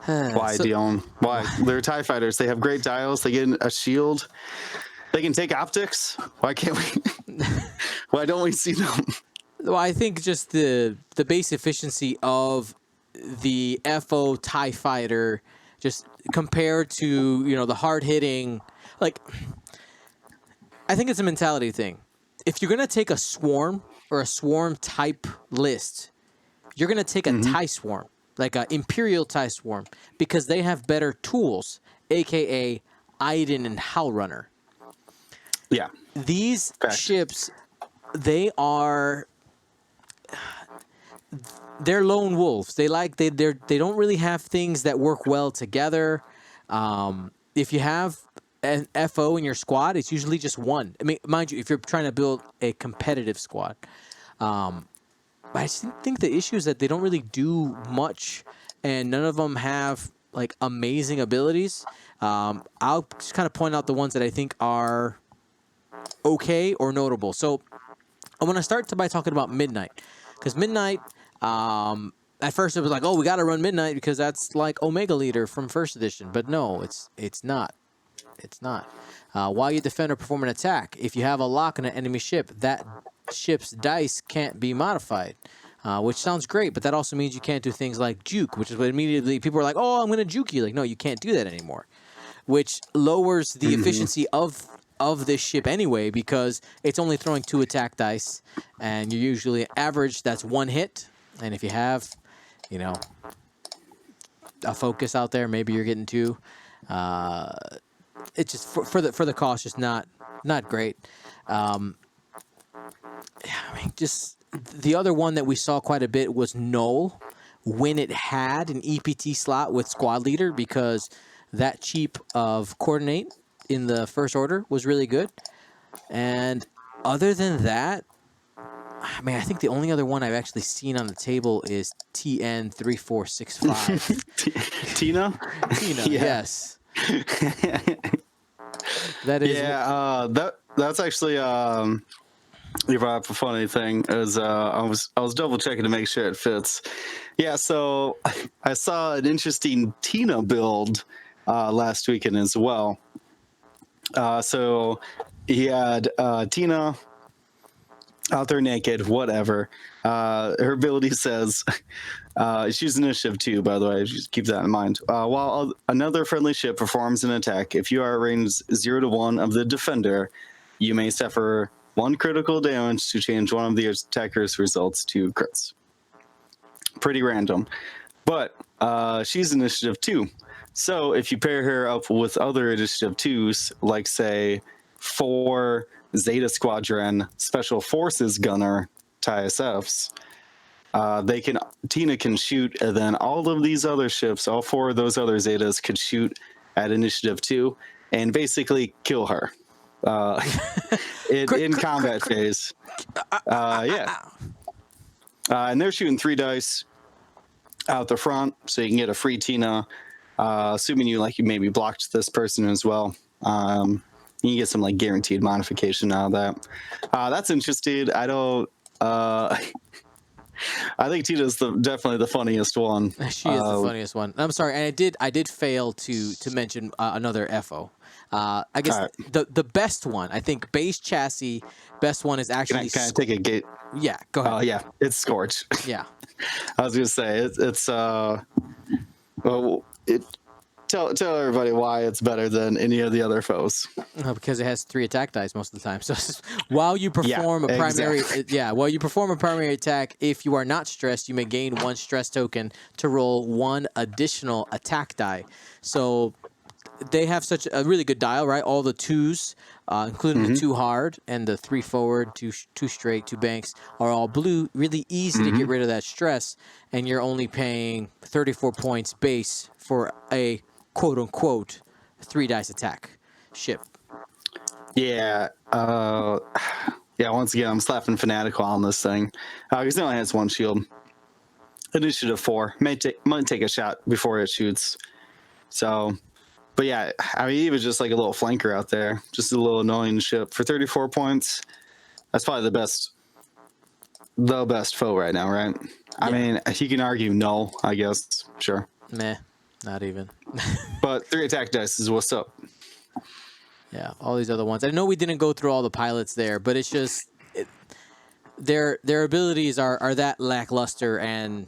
Why, Dion? Why? They're TIE Fighters. They have great dials. They get a shield. They can take optics. Why can't we? Why don't we see them? Well, I think just the base efficiency of the FO TIE Fighter, just compared to, you know, the hard-hitting... Like, I think it's a mentality thing. If you're going to take a swarm or a swarm type list, you're going to take a TIE swarm, like an Imperial TIE swarm, because they have better tools, a.k.a. Iden and Howlrunner. Yeah. These ships, they're lone wolves. They don't really have things that work well together. If you have an FO in your squad, it's usually just one. I mean, mind you, if you're trying to build a competitive squad. But I just think the issue is that they don't really do much, and none of them have like amazing abilities. I'll just kind of point out the ones that I think are okay or notable. So I'm going to start by talking about Midnight, because Midnight, at first it was like, oh, we got to run Midnight because that's like Omega Leader from first edition. But no, it's not. It's not. While you defend or perform an attack, if you have a lock on an enemy ship, that ship's dice can't be modified, which sounds great, but that also means you can't do things like juke, which is what immediately people are like, oh, I'm going to juke you. Like, no, you can't do that anymore, which lowers the efficiency of this ship anyway, because it's only throwing 2 attack dice, and you're usually average, that's 1 hit. And if you have, you know, a focus out there, maybe you're getting 2. It's just for the cost, just not great. I mean, just the other one that we saw quite a bit was Null, when it had an EPT slot with Squad Leader, because that cheap of Coordinate in the First Order was really good. And other than that, I mean, I think the only other one I've actually seen on the table is TN3465. Tina? Tina, yes. That is, that's actually you brought up a funny thing. Is I was double checking to make sure it fits. Yeah, so I saw an interesting Tina build last weekend as well. So he had Tina out there naked, whatever. Her ability says, she's initiative 2, by the way, just keep that in mind. While another friendly ship performs an attack, if you are range 0 to 1 of the defender, you may suffer 1 critical damage to change one of the attacker's results to crits. Pretty random. But she's initiative 2. So if you pair her up with other initiative 2s, like say 4 Zeta Squadron Special Forces Gunner TISFs, Tina can shoot, and then all of these other ships, all 4 of those other Zetas could shoot at initiative 2 and basically kill her in combat phase. And they're shooting 3 dice out the front, so you can get a free Tina, assuming you maybe blocked this person as well. You get some guaranteed modification out of that. That's interesting. I don't. I think Tina's definitely the funniest one. She is the funniest one. I'm sorry, and I did fail to mention another FO. I guess the best one, I think, base chassis best one is actually. Can I take a gate? Yeah, go ahead. Yeah, it's Scorch. Yeah, I was gonna say it's tell everybody why it's better than any of the other foes. Because it has 3 attack dice most of the time. So while you perform a primary, exactly. while you perform a primary attack, if you are not stressed, you may gain 1 stress token to roll 1 additional attack die. So they have such a really good dial, right? All the 2s, including the 2 hard and the 3 forward, 2 straight, 2 banks, are all blue. Really easy to get rid of that stress, and you're only paying 34 points base for a quote unquote 3 dice attack ship. Yeah. Yeah. Once again, I'm slapping fanatical on this thing because it only has 1 shield. Initiative 4 might take a shot before it shoots. So, but yeah, I mean, even just like a little flanker out there, just a little annoying ship for 34 points. That's probably the best foe right now, right? Yeah. I mean, he can argue no, I guess. Sure. Meh, not even. But 3 attack dice is what's up. Yeah, all these other ones. I know we didn't go through all the pilots there, but it's just their abilities are that lackluster and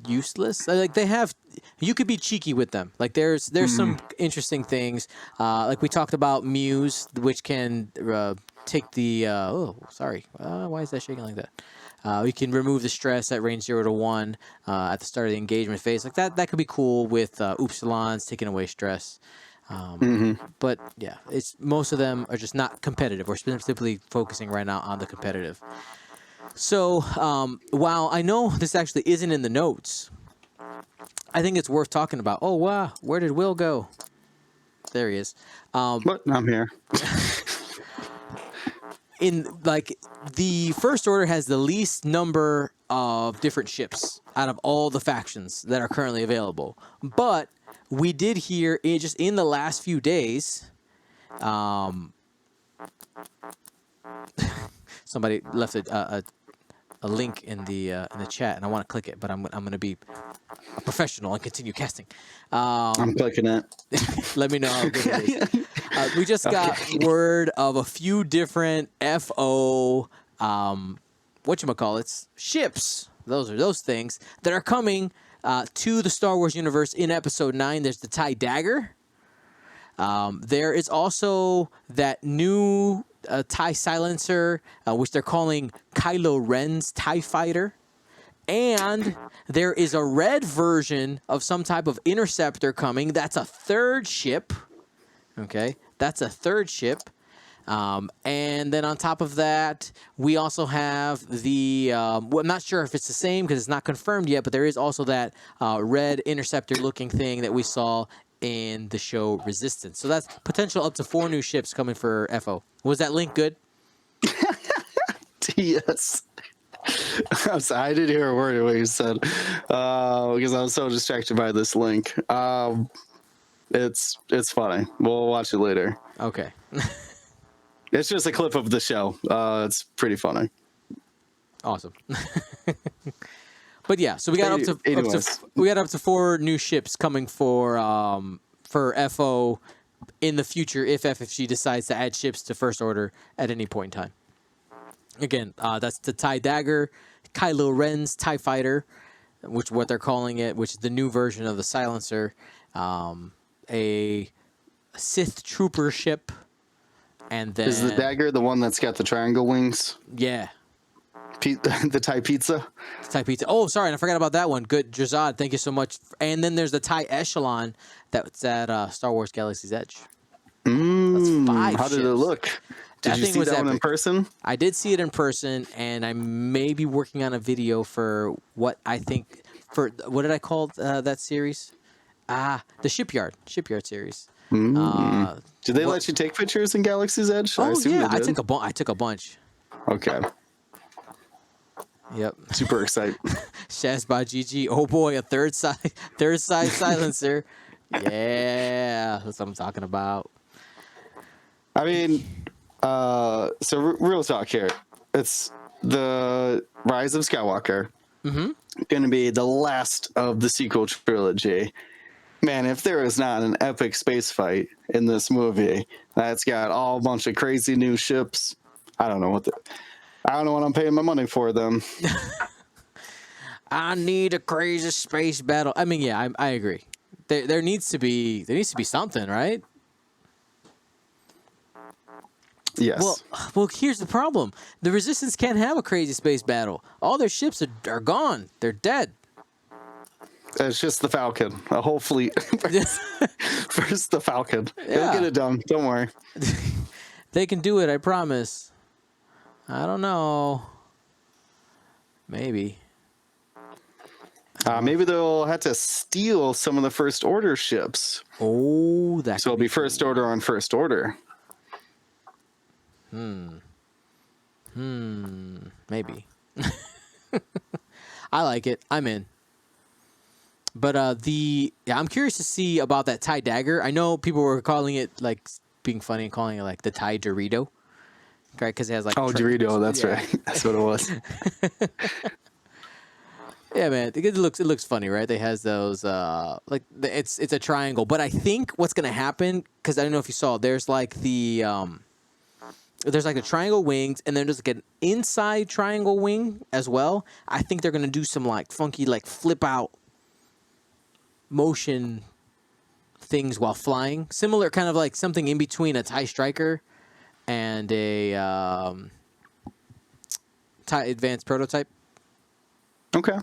useless. Like they have, you could be cheeky with them. Like there's some interesting things. Like we talked about Muse, which can take the why is that shaking like that? You can remove the stress at range 0 to 1 at the start of the engagement phase. Like that could be cool with Upsilons taking away stress. But yeah, it's most of them are just not competitive. We're simply focusing right now on the competitive. So while I know this actually isn't in the notes, I think it's worth talking about. Oh wow, where did Will go? There he is. But I'm here. In like the First Order has the least number of different ships out of all the factions that are currently available, but we did hear just in the last few days, somebody left a link in the chat, and I want to click it, but I'm going to be a professional and continue casting. I'm clicking it. Let me know how good it is. We just got word of a few different FO, whatchamacallits, ships. Those are those things that are coming to the Star Wars universe in Episode 9. There's the TIE Dagger. There is also that new TIE Silencer, which they're calling Kylo Ren's TIE Fighter. And there is a red version of some type of interceptor coming. That's a 3rd ship. Okay, that's a 3rd ship. And then on top of that, we also have the, well, I'm not sure if it's the same because it's not confirmed yet, but there is also that red interceptor looking thing that we saw in the show Resistance. So that's potential up to 4 new ships coming for FO. Was that link good? Yes. I'm sorry, I didn't hear a word of what you said because I was so distracted by this link. It's funny. We'll watch it later. Okay. It's just a clip of the show. It's pretty funny. Awesome. But yeah, so we got up to 4 new ships coming for FO in the future if FFG decides to add ships to First Order at any point in time. Again, that's the TIE Dagger, Kylo Ren's TIE Fighter, which what they're calling it, which is the new version of the Silencer, a Sith Trooper ship, and then is the Dagger the one that's got the triangle wings? Yeah. The TIE Pizza? TIE Pizza. Oh, sorry, and I forgot about that one. Good, Jazad, thank you so much. And then there's the TIE Echelon that's at Star Wars Galaxy's Edge. That's 5 How did it look? Did you see that one in person? I did see it in person, and I may be working on a video for what I think for what did I call that series? The Shipyard series. Did they let you take pictures in Galaxy's Edge? Oh yeah, I took a bunch. Okay. Yep. Super excited. Shazbot GG. Oh boy, a third side silencer. Yeah, that's what I'm talking about. I mean, so real talk here. It's the Rise of Skywalker. Going to be the last of the sequel trilogy. Man, if there is not an epic space fight in this movie that's got all a bunch of crazy new ships, I don't know what I'm paying my money for them. I need a crazy space battle. I mean, yeah, I agree. There needs to be something, right? Yes. Well, here's the problem. The Resistance can't have a crazy space battle. All their ships are gone. They're dead. It's just the Falcon. A whole fleet. First the Falcon. He'll Yeah. get it done. Don't worry. They can do it, I promise. I don't know. Maybe. Maybe they'll have to steal some of the First Order ships. Oh, that So it'll be First Order on First Order. Maybe. I like it. I'm in. But I'm curious to see about that TIE dagger. I know people were calling it, like, being funny and calling it like the TIE Dorito, right? Because it has like Dorito. That's right. That's what it was. Yeah, man. It looks funny, right? They has those it's a triangle. But I think what's gonna happen, because I don't know if you saw, there's like the triangle wings, and then there's like an inside triangle wing as well. I think they're gonna do some like funky like flip out motion things while flying, similar kind of like something in between a TIE Striker and a TIE Advanced prototype. Okay.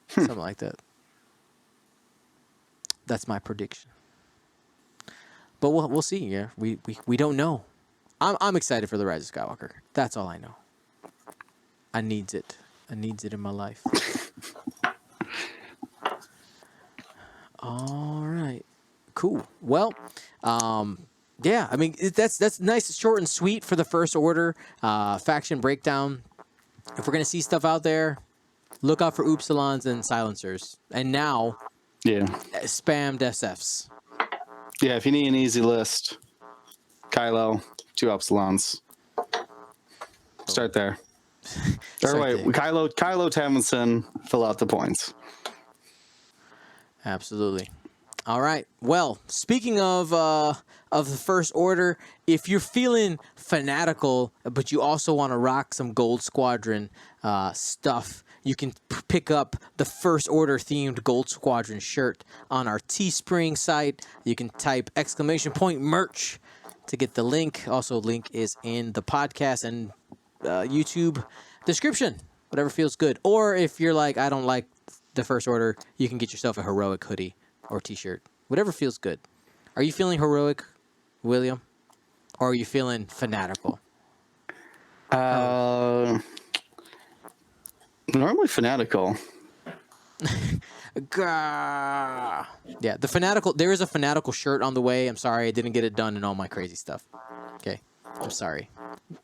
Something like that. That's my prediction. But we'll see. Yeah, we don't know. I'm excited for the Rise of Skywalker. That's all I know. I needs it. I needs it in my life. All right. Cool. Well, yeah. I mean, that's nice, short and sweet for the First Order faction breakdown. If we're gonna see stuff out there, look out for Upsilons and Silencers. And now, spammed SFs. Yeah, if you need an easy list, Kylo, 2 Upsilons. Start there. Kylo Tamlinson, fill out the points. Absolutely. All right. Well, speaking of the First Order, if you're feeling fanatical, but you also want to rock some Gold Squadron stuff, you can pick up the First Order themed Gold Squadron shirt on our Teespring site. You can type !merch to get the link. Also, link is in the podcast and YouTube description. Whatever feels good. Or if you're like, I don't like the First Order, you can get yourself a heroic hoodie or t-shirt. Whatever feels good. Are you feeling heroic, William? Or are you feeling fanatical? Normally fanatical. Yeah, the fanatical. There is a fanatical shirt on the way. I'm sorry, I didn't get it done and all my crazy stuff. Okay, I'm sorry.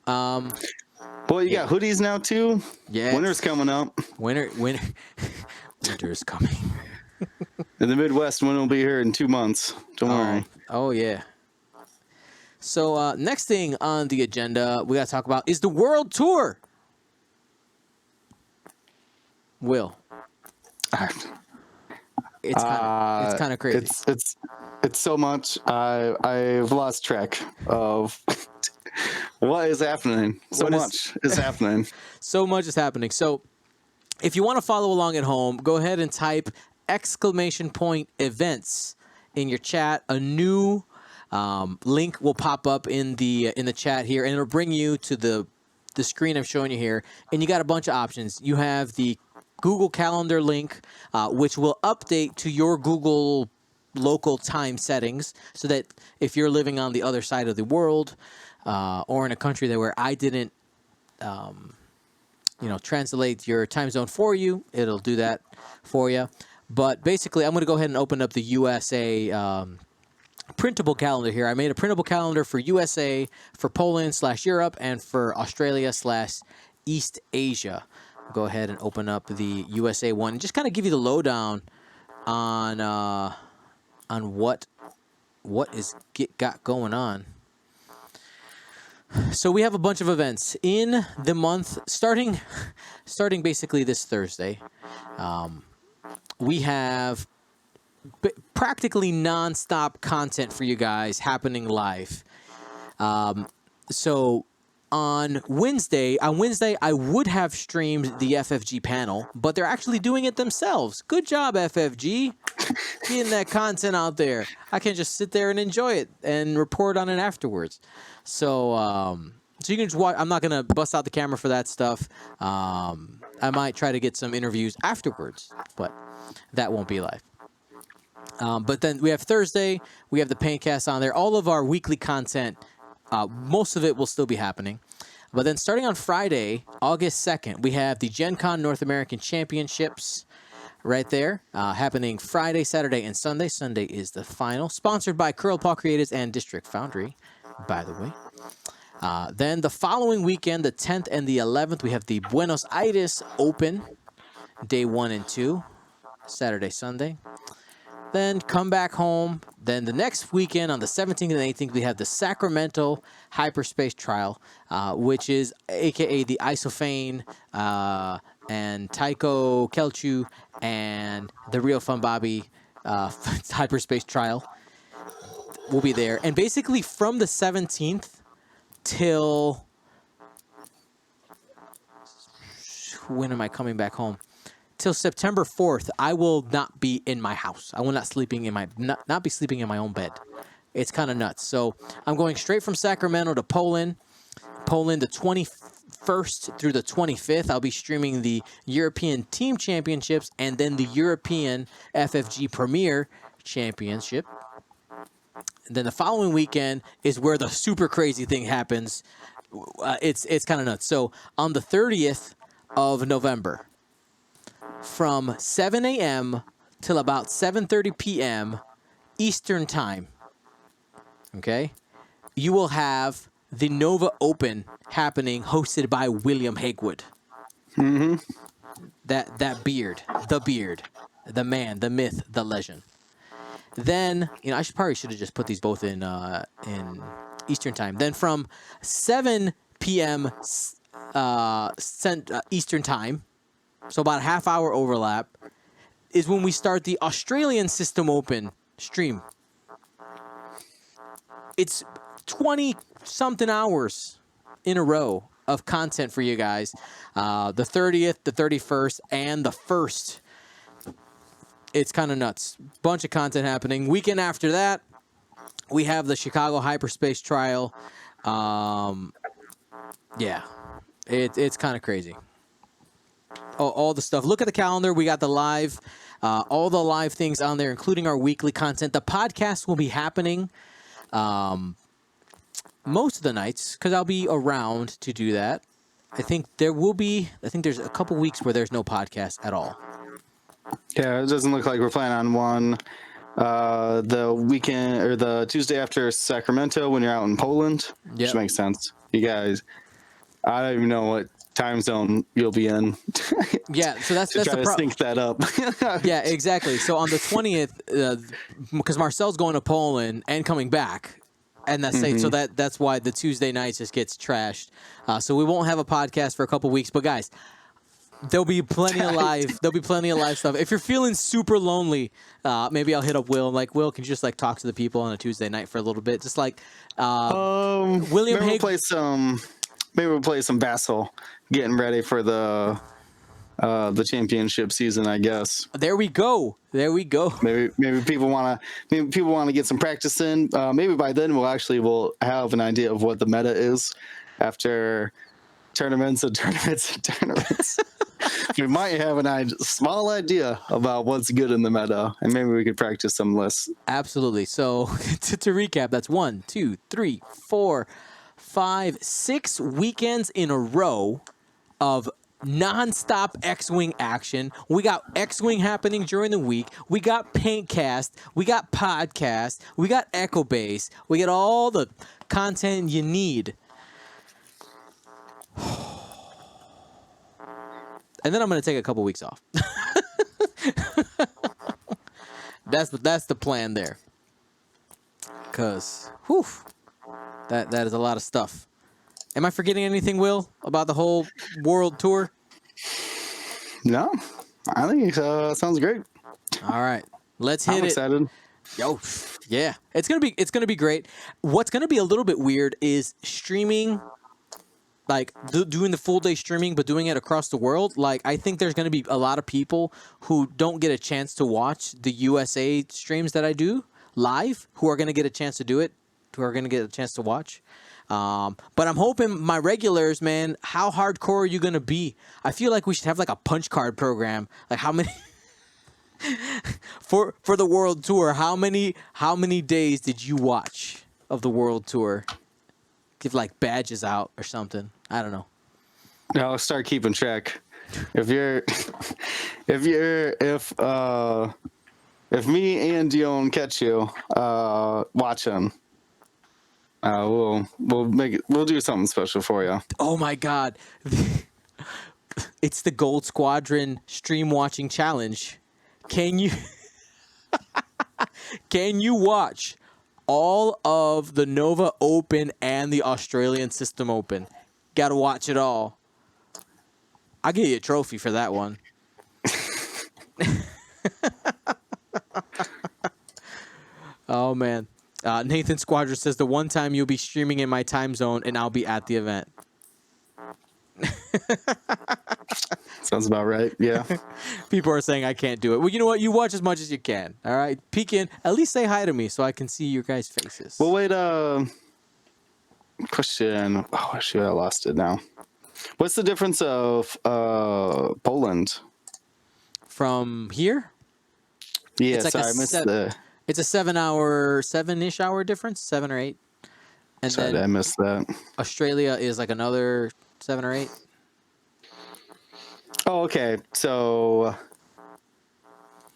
Well, you got hoodies now too. Yeah, Winter's coming up. Winter is coming. In the Midwest, winter will be here in 2 months. Don't worry. Oh yeah. So next thing on the agenda we got to talk about is the World Tour. Will. It's kind of crazy. It's so much. I've lost track of what is happening. So much is happening. So much is happening. So if you want to follow along at home, go ahead and type !events in your chat. A new link will pop up in the chat here, and it'll bring you to the screen I'm showing you here. And you got a bunch of options. You have the Google Calendar link, which will update to your Google local time settings, so that if you're living on the other side of the world or in a country that where I didn't translate your time zone for you, it'll do that for you. But basically, I'm going to go ahead and open up the USA printable calendar here. I made a printable calendar for USA, for Poland/Europe, and for Australia/East Asia. Go ahead and open up the USA one and just kind of give you the lowdown on what is got going on. So we have a bunch of events in the month, starting basically this Thursday. We have practically non-stop content for you guys happening live. So on Wednesday, I would have streamed the FFG panel, but they're actually doing it themselves. Good job, FFG. Getting that content out there. I can just sit there and enjoy it and report on it afterwards. So, so you can just watch. I'm not gonna bust out the camera for that stuff. I might try to get some interviews afterwards, but that won't be live. But then we have Thursday. We have the Paintcast on there. All of our weekly content, most of it will still be happening. But then starting on Friday, August 2nd, we have the Gen Con North American Championships right there, happening Friday, Saturday, and Sunday. Sunday is the final, sponsored by Curl Paw Creatives and District Foundry, by the way. Then the following weekend, the 10th and the 11th, we have the Buenos Aires Open, day 1 and 2, Saturday, Sunday. Then come back home. Then the next weekend on the 17th and 18th, we have the Sacramento Hyperspace Trial, which is AKA the Isophane and Taiko Kelchu and the Real Fun Bobby Hyperspace Trial will be there. And basically from the 17th till... When am I coming back home? Till September 4th, I will not be in my house. I will not be sleeping in my own bed. It's kind of nuts. So I'm going straight from Sacramento to Poland. Poland, the 21st through the 25th. I'll be streaming the European Team Championships and then the European FFG Premier Championship. And then the following weekend is where the super crazy thing happens. It's kind of nuts. So on the 30th of November, from 7 a.m. till about 7:30 p.m. Eastern Time, okay, you will have the Nova Open happening, hosted by William Hagewood. Mm-hmm. That beard, the man, the myth, the legend. Then, I probably should have just put these both in Eastern Time. Then from 7 p.m. Eastern Time, so about a half-hour overlap, is when we start the Australian System Open stream. It's 20-something hours in a row of content for you guys. The 30th, the 31st, and the 1st. It's kind of nuts. Bunch of content happening. Weekend after that, we have the Chicago Hyperspace Trial. Yeah, it's kind of crazy. All the stuff. Look at the calendar. We got the live, all the live things on there, including our weekly content. The podcast will be happening most of the nights because I'll be around to do that. I think there's a couple weeks where there's no podcast at all. Yeah, it doesn't look like we're planning on one the weekend or the Tuesday after Sacramento when you're out in Poland, which makes sense. You guys, I don't even know what time zone you'll be in. Yeah, so that's try the to sync that up. Yeah, exactly. So on the 20th, because Marcel's going to Poland and coming back, and that's so that's why the Tuesday nights just gets trashed. So we won't have a podcast for a couple weeks. But guys, there'll be plenty of live. There'll be plenty of live stuff. If you're feeling super lonely, maybe I'll hit up Will. Like, Will, can you just talk to the people on a Tuesday night for a little bit? Just William Hague. Maybe we'll play some Vassal, getting ready for the championship season, I guess. There we go. Maybe people want to get some practice in. Maybe by then we'll have an idea of what the meta is after tournaments. We might have a small idea about what's good in the meta, and maybe we could practice some lists. Absolutely. So to recap, that's 1, 2, 3, 4, 5, 6 weekends in a row of non-stop X-Wing action. We got X-Wing happening during the week. We got Paintcast. We got Podcast. We got Echo Base. We got all the content you need. And then I'm going to take a couple weeks off. That's the plan there. Because, that is a lot of stuff. Am I forgetting anything, Will, about the whole world tour? No, I think it sounds great. All right, let's hit I'm excited. Yo, yeah, it's gonna be great. What's gonna be a little bit weird is streaming like doing the full day streaming, but doing it across the world. Like, I think there's going to be a lot of people who don't get a chance to watch the USA streams that I do live, who are going to get a chance to do it, who are going to get a chance to watch. But I'm hoping my regulars, man, how hardcore are you going to be? I feel like we should have like a punch card program. Like, how many for the world tour, how many days did you watch of the world tour? Give like badges out or something. I don't know. Now I'll start keeping track. If me and Dion catch you watching, we'll do something special for you. Oh my God. It's the Gold Squadron stream watching challenge. Can you watch all of the Nova Open and the Australian System Open? Gotta watch it all. I'll give you a trophy for that one. Oh man. Nathan Squadron says the one time you'll be streaming in my time zone and I'll be at the event. Sounds about right. Yeah. People are saying I can't do it. Well, you know what? You watch as much as you can. All right, peek in. At least say hi to me so I can see your guys' faces. Well, wait. Question. Oh, shoot, I lost it now. What's the difference of Poland From here, Yeah, it's like sorry, I missed the. it's a 7-ish hour difference, 7 or 8. And Sorry, I then missed that. Australia is like another 7 or 8. Oh, okay. So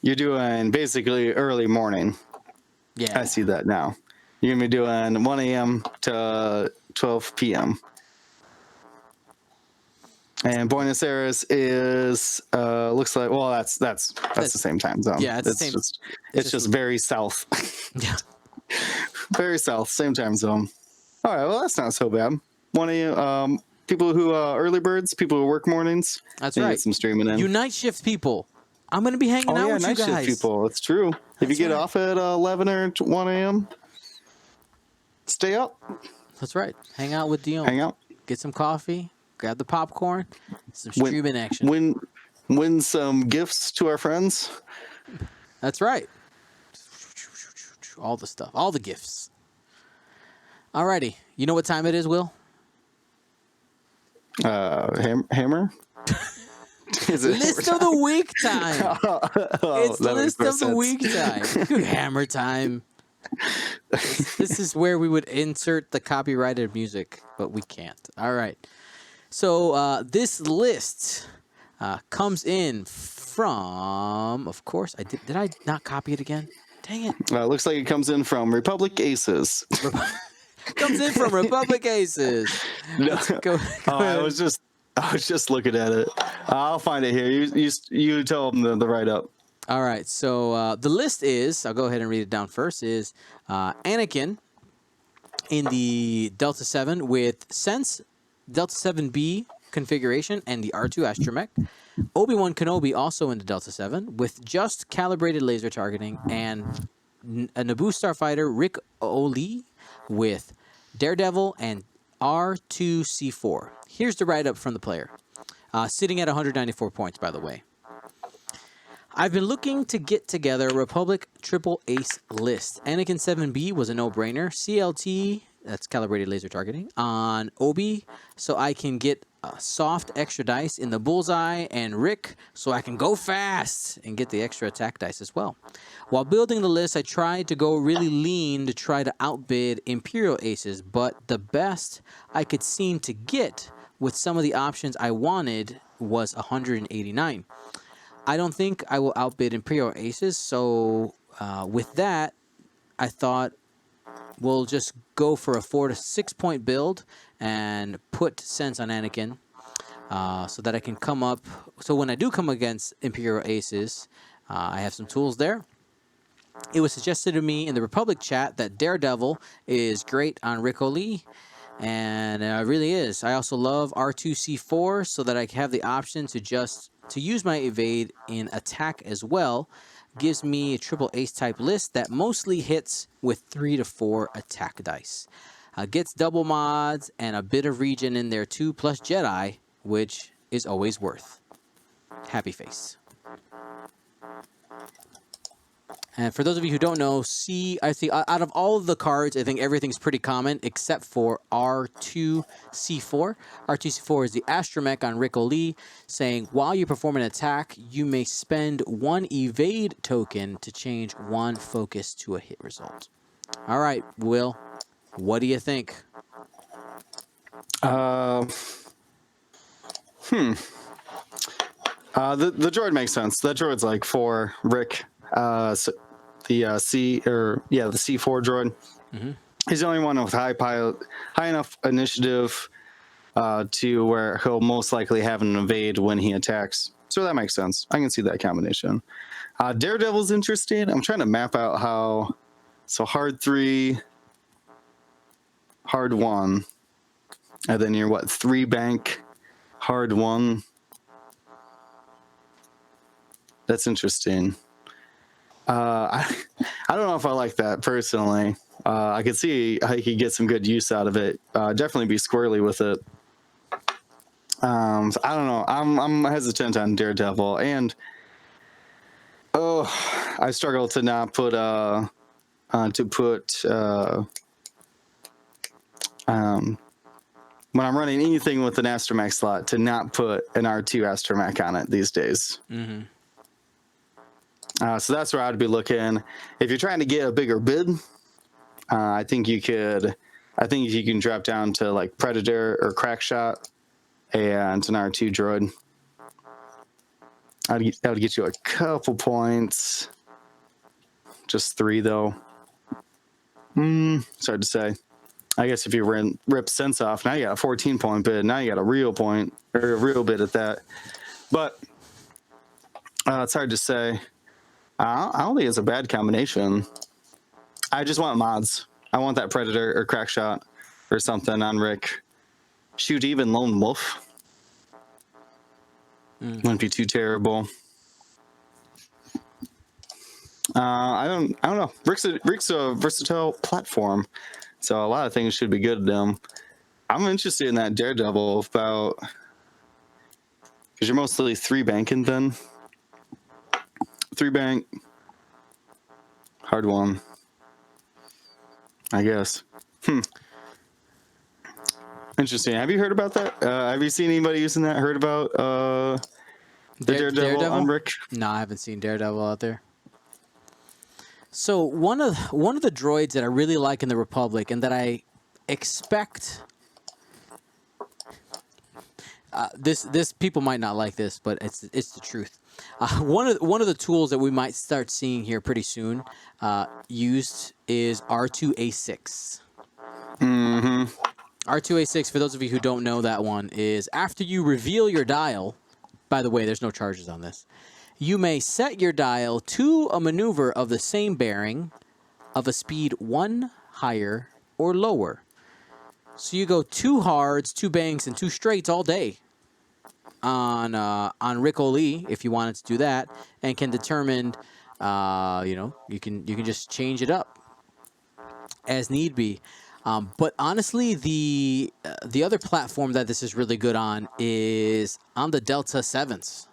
you're doing basically early morning. Yeah. I see that now. You're gonna be doing 1 a.m. to 12 p.m. And Buenos Aires is looks like, well, that's the same time zone. Yeah, it's the same. It's just very south. Yeah. Very south, same time zone. All right, well, that's not so bad. 1 a.m. People who early birds, people who work mornings. That's they right. Get some streaming in. You night shift people. I'm gonna be hanging out with night you guys. shift people. It's true. If you get right. off at 11 or 1 a.m., stay up. That's right. Hang out with Dion. Hang out. Get some coffee. Grab the popcorn. Some streaming action. Win some gifts to our friends. That's right. All the stuff. All the gifts. Alrighty. You know what time it is, Will? Hammer? List of the week time. It's that list makes of the more week time. Hammer time. This is where we would insert the copyrighted music, but we can't. All right. So this list comes in from, of course, did I not copy it again? Dang it. Looks like it comes in from Republic Aces. Comes in from Republic Aces. Let's go ahead. I was just looking at it. I'll find it here. You tell them the write up. All right. So the list is, I'll go ahead and read it down first, is Anakin in the Delta 7 with Sense Delta 7B configuration and the R2 astromech. Obi-Wan Kenobi also in the Delta 7 with just calibrated laser targeting, and a Naboo starfighter Rick O'Lee with Daredevil and R2C4. Here's the write-up from the player. Sitting at 194 points, by the way. I've been looking to get together a Republic triple ace list. Anakin 7B was a no-brainer. CLT, that's calibrated laser targeting, on Obi, so I can get soft extra dice in the bullseye, and Rick, so I can go fast and get the extra attack dice as well. While building the list, I tried to go really lean to try to outbid Imperial aces, but the best I could seem to get with some of the options I wanted was 189. I don't think I will outbid Imperial aces, so with that, I thought we'll just go for a 4 to 6 point build and put Sense on Anakin so that I can come up. So when I do come against Imperial aces, I have some tools there. It was suggested to me in the Republic chat that Daredevil is great on Rick O'Lee, and it really is. I also love R2C4 so that I have the option to use my evade in attack as well. Gives me a triple ace type list that mostly hits with 3 to 4 attack dice. Gets double mods and a bit of regen in there too, plus Jedi, which is always worth. Happy face. And for those of you who don't know, I see out of all of the cards, I think everything's pretty common except for R2C4. R2C4 is the astromech on Rick O'Lee, saying while you perform an attack, you may spend 1 evade token to change 1 focus to a hit result. All right, Will, what do you think? The droid makes sense. That droid's like for Rick. So the the C4 droid. Mm-hmm. He's the only one with high enough initiative to where he'll most likely have an evade when he attacks. So that makes sense. I can see that combination. Daredevil's interesting. I'm trying to map out how. So hard 3, hard 1, and then you're 3 bank, hard 1. That's interesting. I don't know if I like that personally. I could see how you could get some good use out of it. Definitely be squirrely with it. So I don't know. I'm hesitant on Daredevil, and I struggle to not put when I'm running anything with an astromech slot to not put an R2 astromech on it these days. Mm-hmm. So that's where I'd be looking. If you're trying to get a bigger bid, I think you can drop down to like Predator or Crackshot and an R2 droid. That would get you a couple points. Just 3 though. It's hard to say. I guess if you rip Sense off, now you got a 14-point bid. Now you got a real point or a real bid at that. But it's hard to say. I don't think it's a bad combination. I just want mods. I want that Predator or Crackshot or something on Rick. Shoot, even Lone Wolf. Wouldn't be too terrible. I don't know. Rick's a versatile platform, so a lot of things should be good to him. I'm interested in that Daredevil about because you're mostly 3 banking then. 3 bank, hard 1, I guess. Interesting. Have you heard about that? Have you seen anybody using that? Heard about the Daredevil on Rick? No, I haven't seen Daredevil out there. So one of the droids that I really like in the Republic and that I expect this people might not like this, but it's the truth. One of the tools that we might start seeing here pretty soon used is R2A6. Mm-hmm. R2A6, for those of you who don't know that one, is after you reveal your dial. By the way, there's no charges on this. You may set your dial to a maneuver of the same bearing of a speed 1 higher or lower. So you go 2 hards, 2 banks, and 2 straights all day on Rick O'Lee if you wanted to do that, and can determine, you can just change it up as need be. But honestly, the other platform that this is really good on is on the Delta 7s.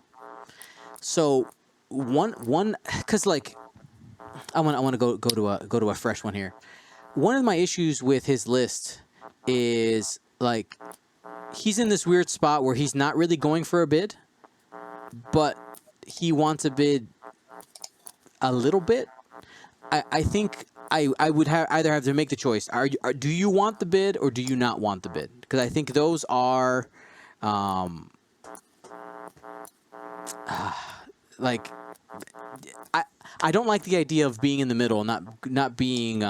So one because like I want to go to a fresh one here. One of my issues with his list is like he's in this weird spot where he's not really going for a bid, but he wants a bid a little bit. I think I would either have to make the choice. Do you want the bid or do you not want the bid? Because I think those are like I don't like the idea of being in the middle, not being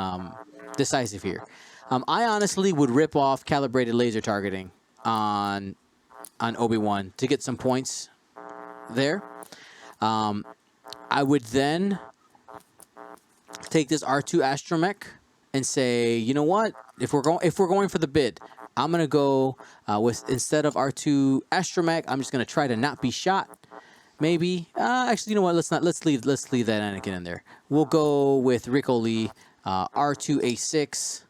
decisive here. I honestly would rip off calibrated laser targeting on Obi-Wan to get some points there. I would then take this R2 astromech and say, you know what? If we're going for the bid, I'm gonna go with instead of R2 astromech, I'm just gonna try to not be shot. Maybe actually, you know what? Let's leave that Anakin in there. We'll go with Rick O'Lee, R2A6.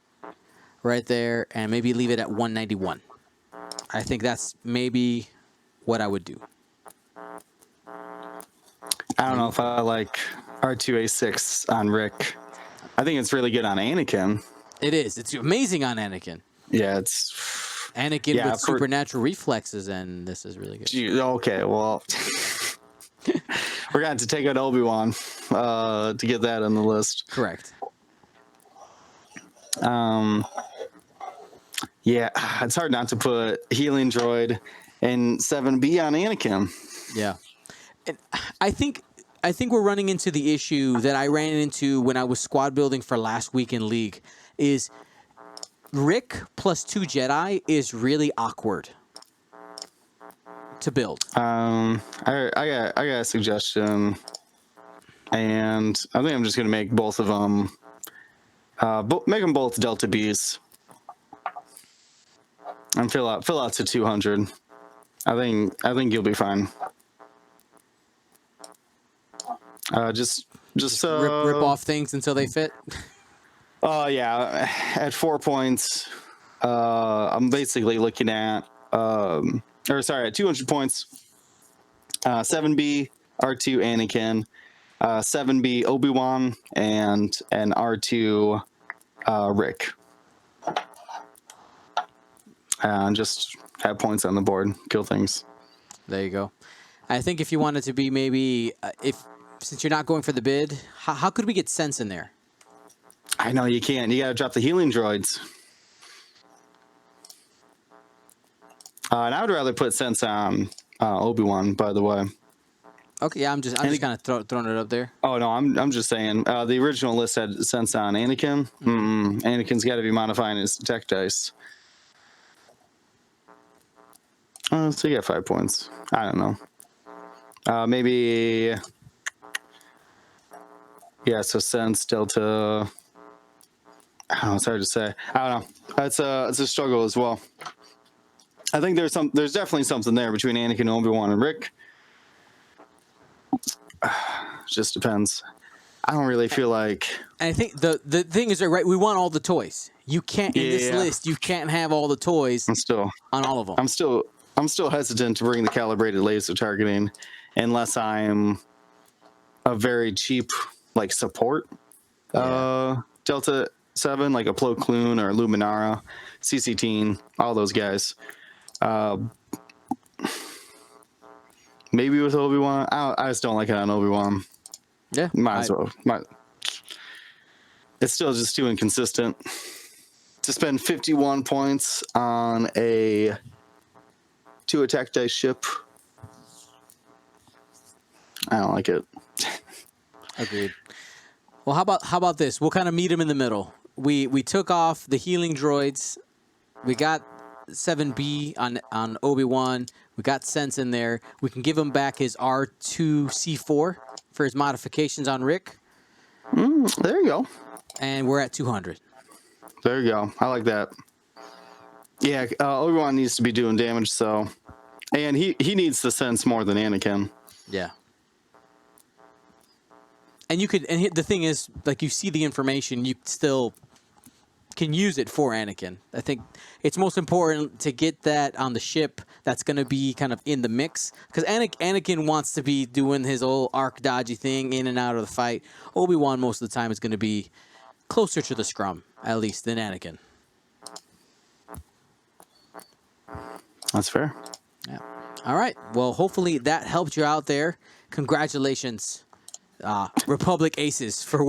right there, and maybe leave it at 191. I think that's maybe what I would do. I don't know if I like R2A6 on Rick. I think it's really good on Anakin. It is. It's amazing on Anakin. Yeah, it's Anakin with supernatural reflexes, and this is really good. Okay, well, we're going to have to take out Obi-Wan to get that on the list. Correct. Yeah, it's hard not to put Healing Droid and 7B on Anakin. Yeah. And I think we're running into the issue that I ran into when I was squad building for last week in League is Rick plus 2 Jedi is really awkward to build. I got a suggestion, and I think I'm just going to make both of them make them both Delta Bs and fill out to 200. I think you'll be fine. Just rip off things until they fit. Yeah, at 4 points, I'm basically looking at at 200 points, 7B R2 Anakin, 7B Obi-Wan, and an R2 Rick. And just have points on the board, kill things. There you go. I think if you wanted to be maybe since you're not going for the bid, how could we get sense in there? I know you can't. You got to drop the healing droids. And I would rather put sense on Obi-Wan, by the way. Okay, yeah, I'm just kind of throwing it up there. Oh no, I'm just saying. The original list had sense on Anakin. Anakin's got to be modifying his tech dice. So you got 5 points. I don't know. Maybe. Yeah, so sense Delta. I don't know. It's hard to say. I don't know. It's a struggle as well. I think there's definitely something there between Anakin, Obi-Wan, and Rick. Just depends. I don't really feel like. And I think the thing is, right? We want all the toys. You can't in this list. You can't have all the toys. On all of them. I'm still hesitant to bring the calibrated laser targeting, unless I'm a very cheap support Delta 7, like a Plo Koon or Luminara, CC-Teen, all those guys. Maybe with Obi-Wan. I just don't like it on Obi-Wan. Yeah. Might as well. It's still just too inconsistent. To spend 51 points on a 2 attack dice ship, I don't like it. Agreed. Well, how about this? We'll kind of meet him in the middle. We took off the healing droids. We got 7B on Obi-Wan. We got sense in there. We can give him back his R2C4 for his modifications on Rick. There you go. And we're at 200. There you go. I like that. Yeah, Obi-Wan needs to be doing damage, so. And he needs the sense more than Anakin. Yeah. And the thing is, you see the information, you still can use it for Anakin. I think it's most important to get that on the ship that's going to be kind of in the mix. Because Anakin wants to be doing his old arc dodgy thing in and out of the fight. Obi-Wan most of the time is going to be closer to the scrum, at least, than Anakin. That's fair. Yeah. All right. Well, hopefully that helped you out there. Congratulations, Republic Aces, for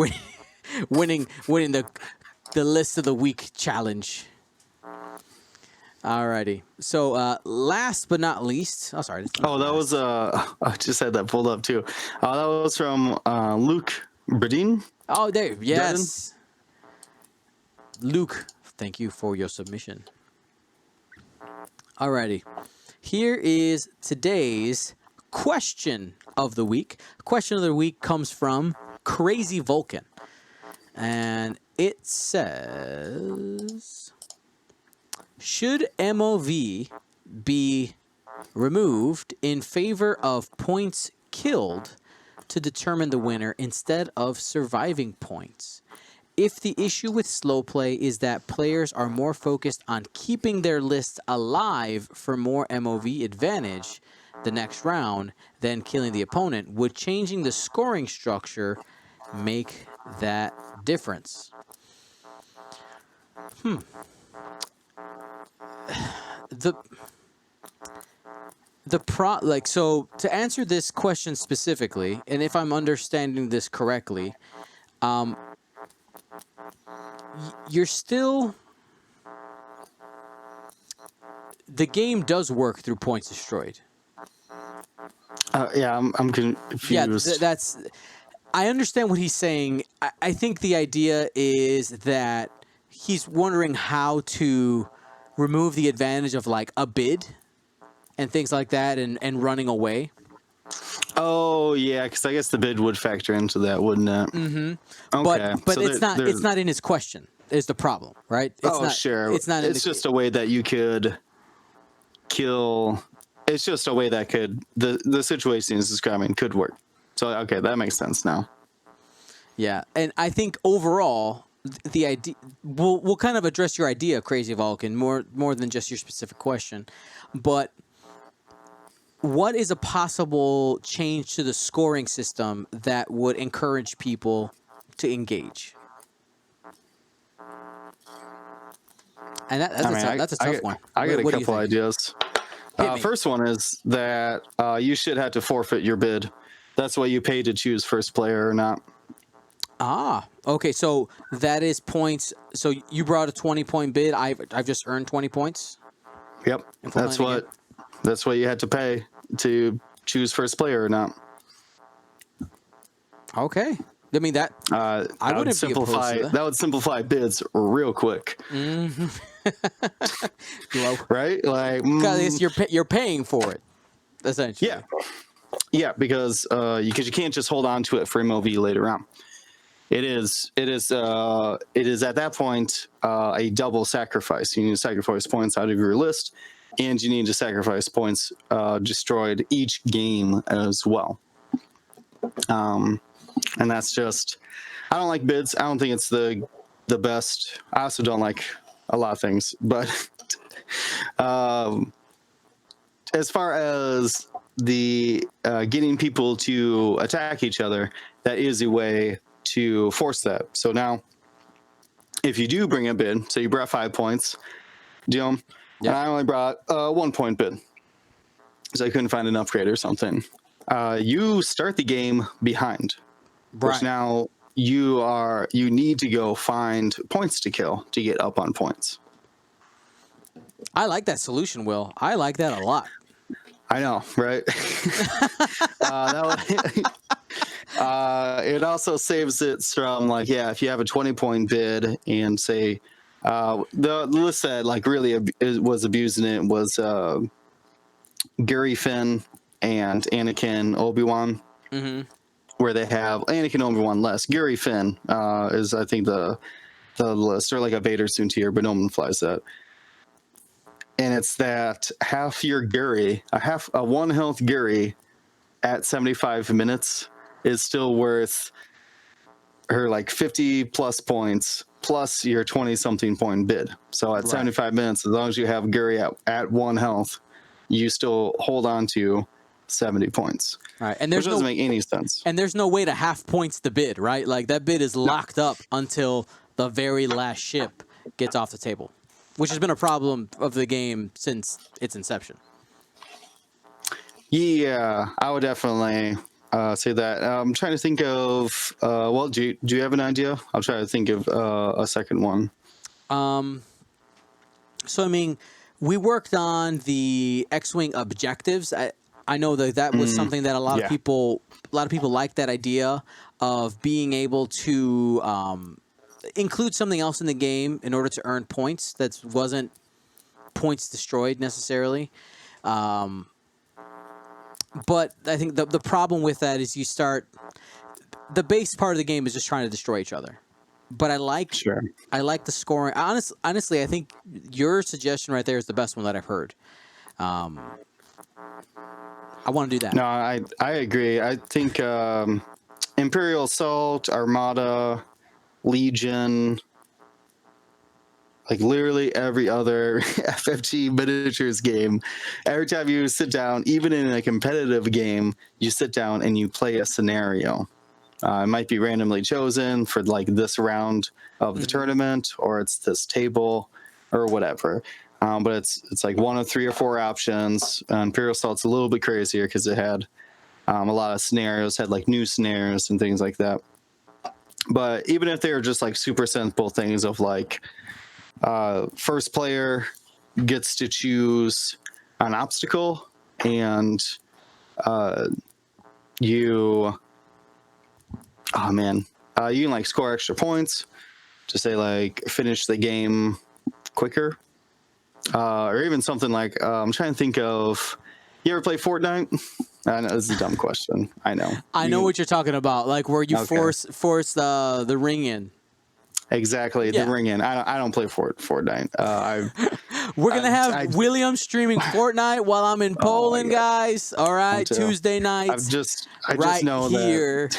winning the list of the week challenge. Alrighty. So last but not least, sorry. Oh, that was I just had that pulled up too. That was from Luke Bredin. Oh, there. Yes. Bredin. Luke, thank you for your submission. Alrighty. Here is today's question of the week. Question of the week comes from Crazy Vulcan. And it says, should MOV be removed in favor of points killed to determine the winner instead of surviving points? If the issue with slow play is that players are more focused on keeping their lists alive for more MOV advantage the next round than killing the opponent, would changing the scoring structure make that difference? The so to answer this question specifically, and if I'm understanding this correctly, you're still the game does work through points destroyed. Yeah, I'm Yeah, confused. that's. I understand what he's saying. I think the idea is that he's wondering how to remove the advantage of like a bid and things like that, and running away. Oh yeah, because I guess the bid would factor into that, wouldn't it? But Okay, but so it's not there's. it's not in his question. Is the problem, right? It's Oh not. sure, It's not in it's the. just a way that you could kill. It's just a way that could the situation is describing could work. So okay, that makes sense now. Yeah, and I think overall the idea we'll kind of address your idea, Crazy Vulcan, more than just your specific question, but what is a possible change to the scoring system that would encourage people to engage? And I mean, that's a tough one. I got a What do you couple think? ideas. Hit me. First one is that you should have to forfeit your bid. That's what you pay to choose first player or not. Ah, okay. So that is points. So you brought a 20-point bid. I've just earned 20 points. Yep, If we're playing again. that's what you had to pay to choose first player or not. Okay. I mean that I That would wouldn't be opposed simplify to that. would simplify bids real quick, Well, right? Like, because you're paying for it, essentially. yeah, yeah, because you can't just hold on to it for MOV later on. It is at that point a double sacrifice. You need to sacrifice points out of your list, and you need to sacrifice points destroyed each game as well. And that's just, I don't like bids. I don't think it's the best. I also don't like a lot of things, but as far as the getting people to attack each other, that is a way to force that. So now, if you do bring a bid, so you brought 5 points, and I only brought a 1 point bid, so I couldn't find an upgrade or something. You start the game behind, which now you need to go find points to kill to get up on points. I like that solution, Will. I like that a lot. I know, right? It also saves it from like, yeah, if you have a 20-point bid and say the list that like really was abusing it was Gary Finn and Anakin Obi-Wan, where they have Anakin Obi-Wan less. Gary Finn is I think the list, or like a Vader Soontir, but no one flies that. And it's that half your Gary, a 1 health Gary at 75 minutes is still worth her like 50 plus points plus your 20 something point bid. So at 75 minutes, as long as you have Gary at 1 health, you still hold on to 70 points. All right, and which doesn't make any sense. And there's no way to half points the bid, right? Like that bid is locked up until the very last ship gets off the table, which has been a problem of the game since its inception. Yeah, I would definitely say that. I'm trying to think of. Well, do you have an idea? I'll try to think of a second one. So I mean, we worked on the X-wing objectives. I know that was something that a lot of people like that idea of being able to include something else in the game in order to earn points that wasn't points destroyed necessarily. But I think the problem with that is you start the base part of the game is just trying to destroy each other. But I like the scoring. Honestly, I think your suggestion right there is the best one that I've heard. I want to do that. No, I agree. I think Imperial Assault, Armada, Legion, like literally every other FFG miniatures game. Every time you sit down, even in a competitive game, you sit down and you play a scenario. It might be randomly chosen for like this round of the tournament, or it's this table, or whatever. But it's like one of 3 or 4 options. Imperial Assault's a little bit crazier because it had a lot of scenarios, had like new scenarios and things like that. But even if they were just like super simple things of like first player gets to choose an obstacle, and you you can like score extra points to say like finish the game quicker, or even something like I'm trying to think of. You ever play Fortnite? I know this is a dumb question. I know. I know what you're talking about, like where you Okay. force the ring in. Exactly, Yeah. the ring in. I don't play Fortnite. We're gonna have I- William streaming Fortnite while I'm in Poland, God. guys. All right, too. Tuesday nights. I just right know here.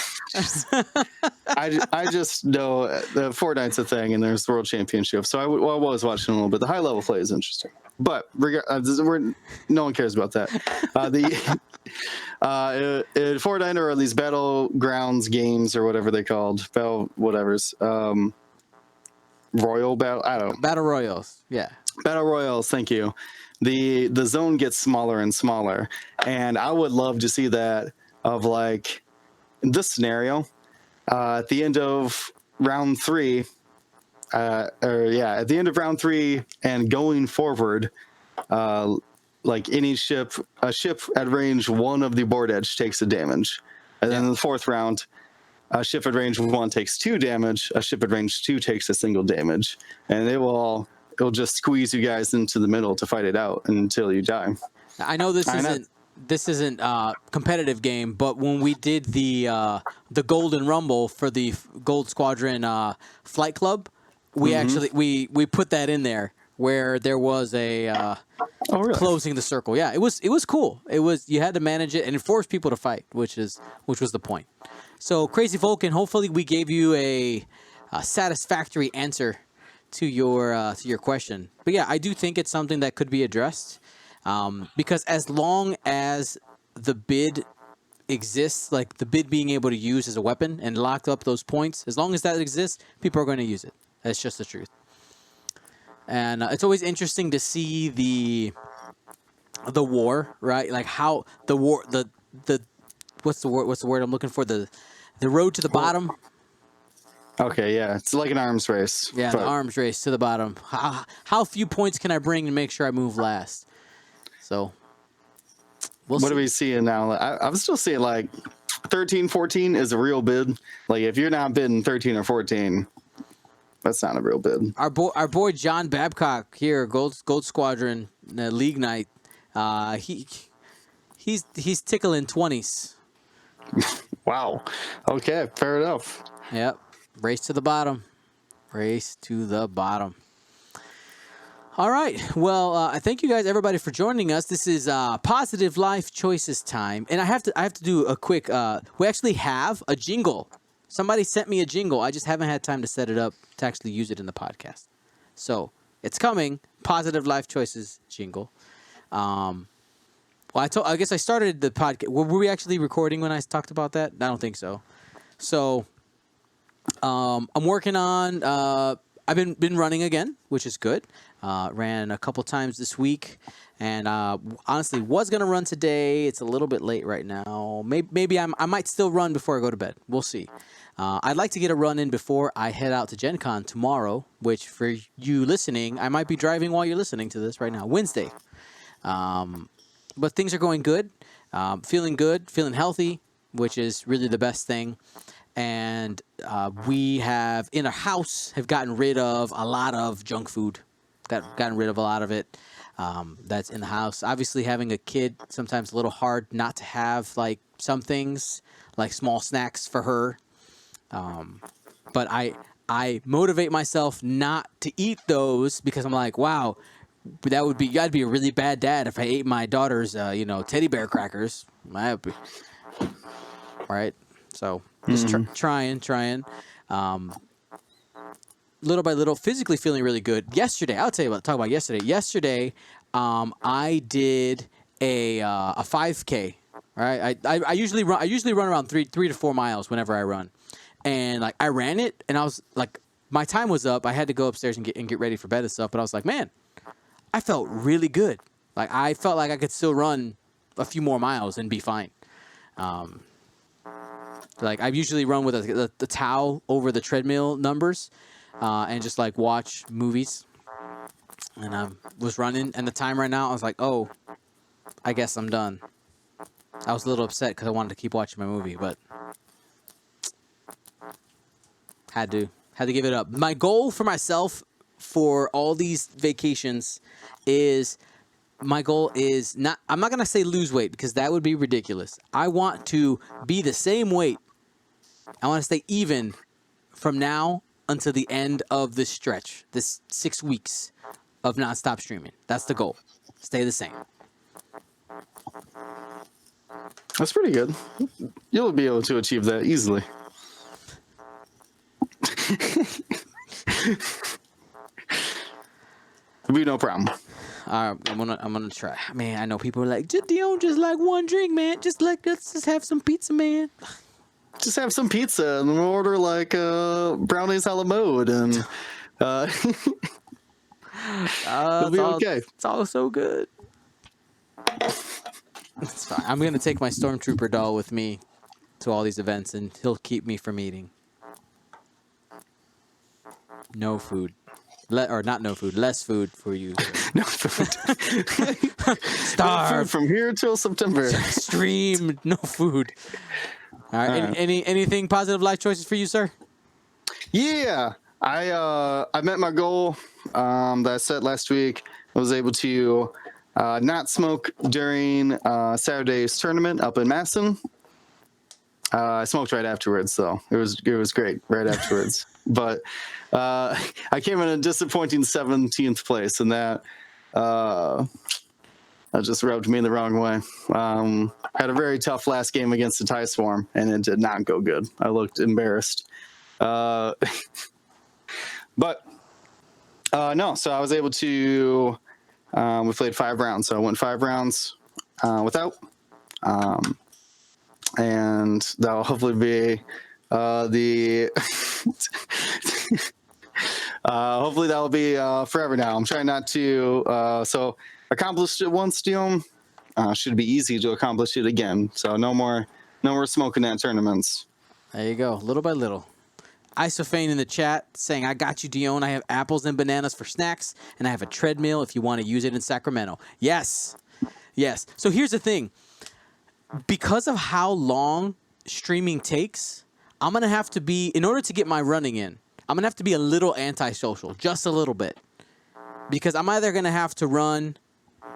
I just know that Fortnite's a thing, and there's the World Championship. So I was watching a little bit. The high level play is interesting, but no one cares about that. In Fortnite or these battlegrounds games or whatever they're called, Royal Battle. I don't know. Battle Royals. Yeah. Battle Royals, thank you. The zone gets smaller and smaller, and I would love to see that of like in this scenario at the end of round 3, at the end of round 3 and going forward, like a ship at range 1 of the board edge takes a damage, and then in the 4th round, a ship at range 1 takes 2 damage, a ship at range 2 takes a single damage, and it'll just squeeze you guys into the middle to fight it out until you die. I know this isn't competitive game, but when we did the Golden Rumble for the Gold Squadron Flight Club, we actually we put that in there where there was a really? closing the circle. Yeah, it was cool. It was, you had to manage it and it forced people to fight, which was the point. So Crazy Vulcan, hopefully we gave you a satisfactory answer to your question. But yeah, I do think it's something that could be addressed, because as long as the bid exists, like the bid being able to use as a weapon and lock up those points, as long as that exists, people are going to use it. That's just the truth. And it's always interesting to see the war, right? Like how the war, the what's the word I'm looking for? The road to the bottom. Okay, yeah, it's like an arms race. Yeah, the arms race to the bottom. How few points can I bring to make sure I move last? So, what are we seeing now? I'm still seeing like 13, 14 is a real bid. Like if you're not bidding 13 or 14, that's not a real bid. Our boy John Babcock here, Gold Squadron League Night. He's tickling 20s. Wow. Okay, fair enough. Yep. Race to the bottom. Race to the bottom. All right. Well, I thank you guys, everybody, for joining us. This is Positive Life Choices time, and I have to do a quick. We actually have a jingle. Somebody sent me a jingle. I just haven't had time to set it up to actually use it in the podcast. So it's coming. Positive Life Choices jingle. Well, I guess I started the podcast. Were we actually recording when I talked about that? I don't think so. So I'm working on. I've been running again, which is good. Ran a couple times this week, and honestly was gonna run today. It's a little bit late right now. Maybe I might still run before I go to bed. We'll see. I'd like to get a run in before I head out to Gen Con tomorrow, which for you listening, I might be driving while you're listening to this right now, Wednesday. But things are going good. Feeling good, feeling healthy, which is really the best thing. And we have, in our house, have gotten rid of a lot of junk food. Gotten rid of a lot of it that's in the house. Obviously, having a kid, sometimes a little hard not to have like some things, like small snacks for her. But I motivate myself not to eat those because I'm like, wow, I'd be a really bad dad if I ate my daughter's, teddy bear crackers. Right? So just trying. little by little, physically feeling really good. Yesterday, I'll tell you talk about yesterday. Yesterday, I did a 5K. Right, I usually run around 3 to 4 miles whenever I run, and like I ran it, and I was like, my time was up. I had to go upstairs and get ready for bed and stuff. But I was like, man, I felt really good. Like I felt like I could still run a few more miles and be fine. Like I usually run with the towel over the treadmill numbers, and just like watch movies. And I was running, and the time right now, I was like, oh, I guess I'm done. I was a little upset because I wanted to keep watching my movie, but had to give it up. My goal for myself for all these vacations is not, I'm not going to say lose weight because that would be ridiculous. I want to be the same weight. I want to stay even from now until the end of this stretch, this 6 weeks of nonstop streaming. That's the goal. Stay the same. That's pretty good. You'll be able to achieve that easily. It'll be no problem. I'm gonna try. Man, I know people are like, Dion, just like one drink, man. Let's just have some pizza, man. Just have some pizza and we'll order like brownies a la mode, and it'll be okay. It's all so good. It's fine. I'm gonna take my Stormtrooper doll with me to all these events, and he'll keep me from eating. No food. Or not no food. Less food for you. No food. Starve. No food from here till September. Stream. No food. All right. Anything positive life choices for you, sir? Yeah. I met my goal that I set last week. I was able to not smoke during Saturday's tournament up in Masson. I smoked right afterwards, though. It was great right afterwards. But I came in a disappointing 17th place, and that just rubbed me the wrong way. Had a very tough last game against the TIE Swarm, and it did not go good. I looked embarrassed. But no, so I was able to. We played 5 rounds, so I went 5 rounds without. And that'll hopefully be the hopefully that'll be forever now. I'm trying not to so accomplished it once, Dion. Should be easy to accomplish it again. So no more smoking at tournaments. There you go, little by little. Isophane in the chat saying, I got you, Dion. I have apples and bananas for snacks, and I have a treadmill if you want to use it in Sacramento. Yes. So here's the thing. Because of how long streaming takes, I'm going to have to be, in order to get my running in, I'm going to have to be a little antisocial, just a little bit. Because I'm either going to have to run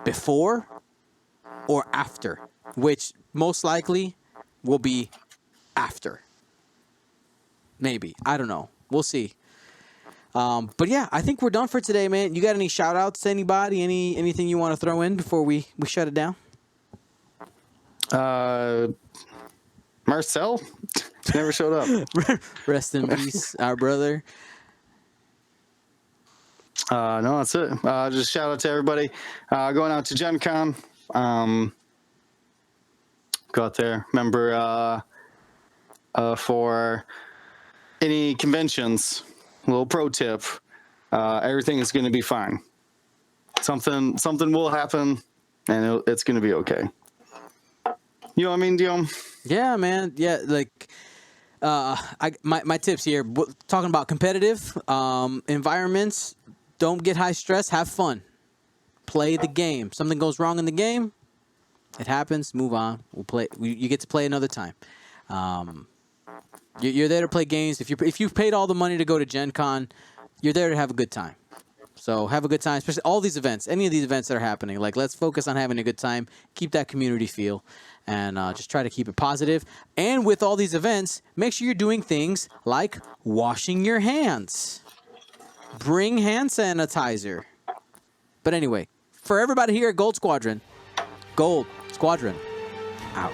before or after, which most likely will be after. Maybe. I don't know. We'll see. But yeah, I think we're done for today, man. You got any shout outs to anybody? Anything you want to throw in before we shut it down? Marcel never showed up. Rest in peace, our brother. No, that's it. Just shout out to everybody going out to Gen Con. Go out there. Remember, for any conventions, little pro tip, everything is going to be fine. Something will happen, and it's going to be okay. You know what I mean, Dion? Yeah, man. Yeah, like my tips here, talking about competitive environments, don't get high stress, have fun. Play the game. Something goes wrong in the game, it happens, move on. We'll play. You get to play another time. You're there to play games. If you've paid all the money to go to Gen Con, you're there to have a good time. So have a good time, especially all these events, any of these events that are happening. Like, let's focus on having a good time, keep that community feel, and just try to keep it positive. And with all these events, make sure you're doing things like washing your hands. Bring hand sanitizer. But anyway, for everybody here at Gold Squadron, out.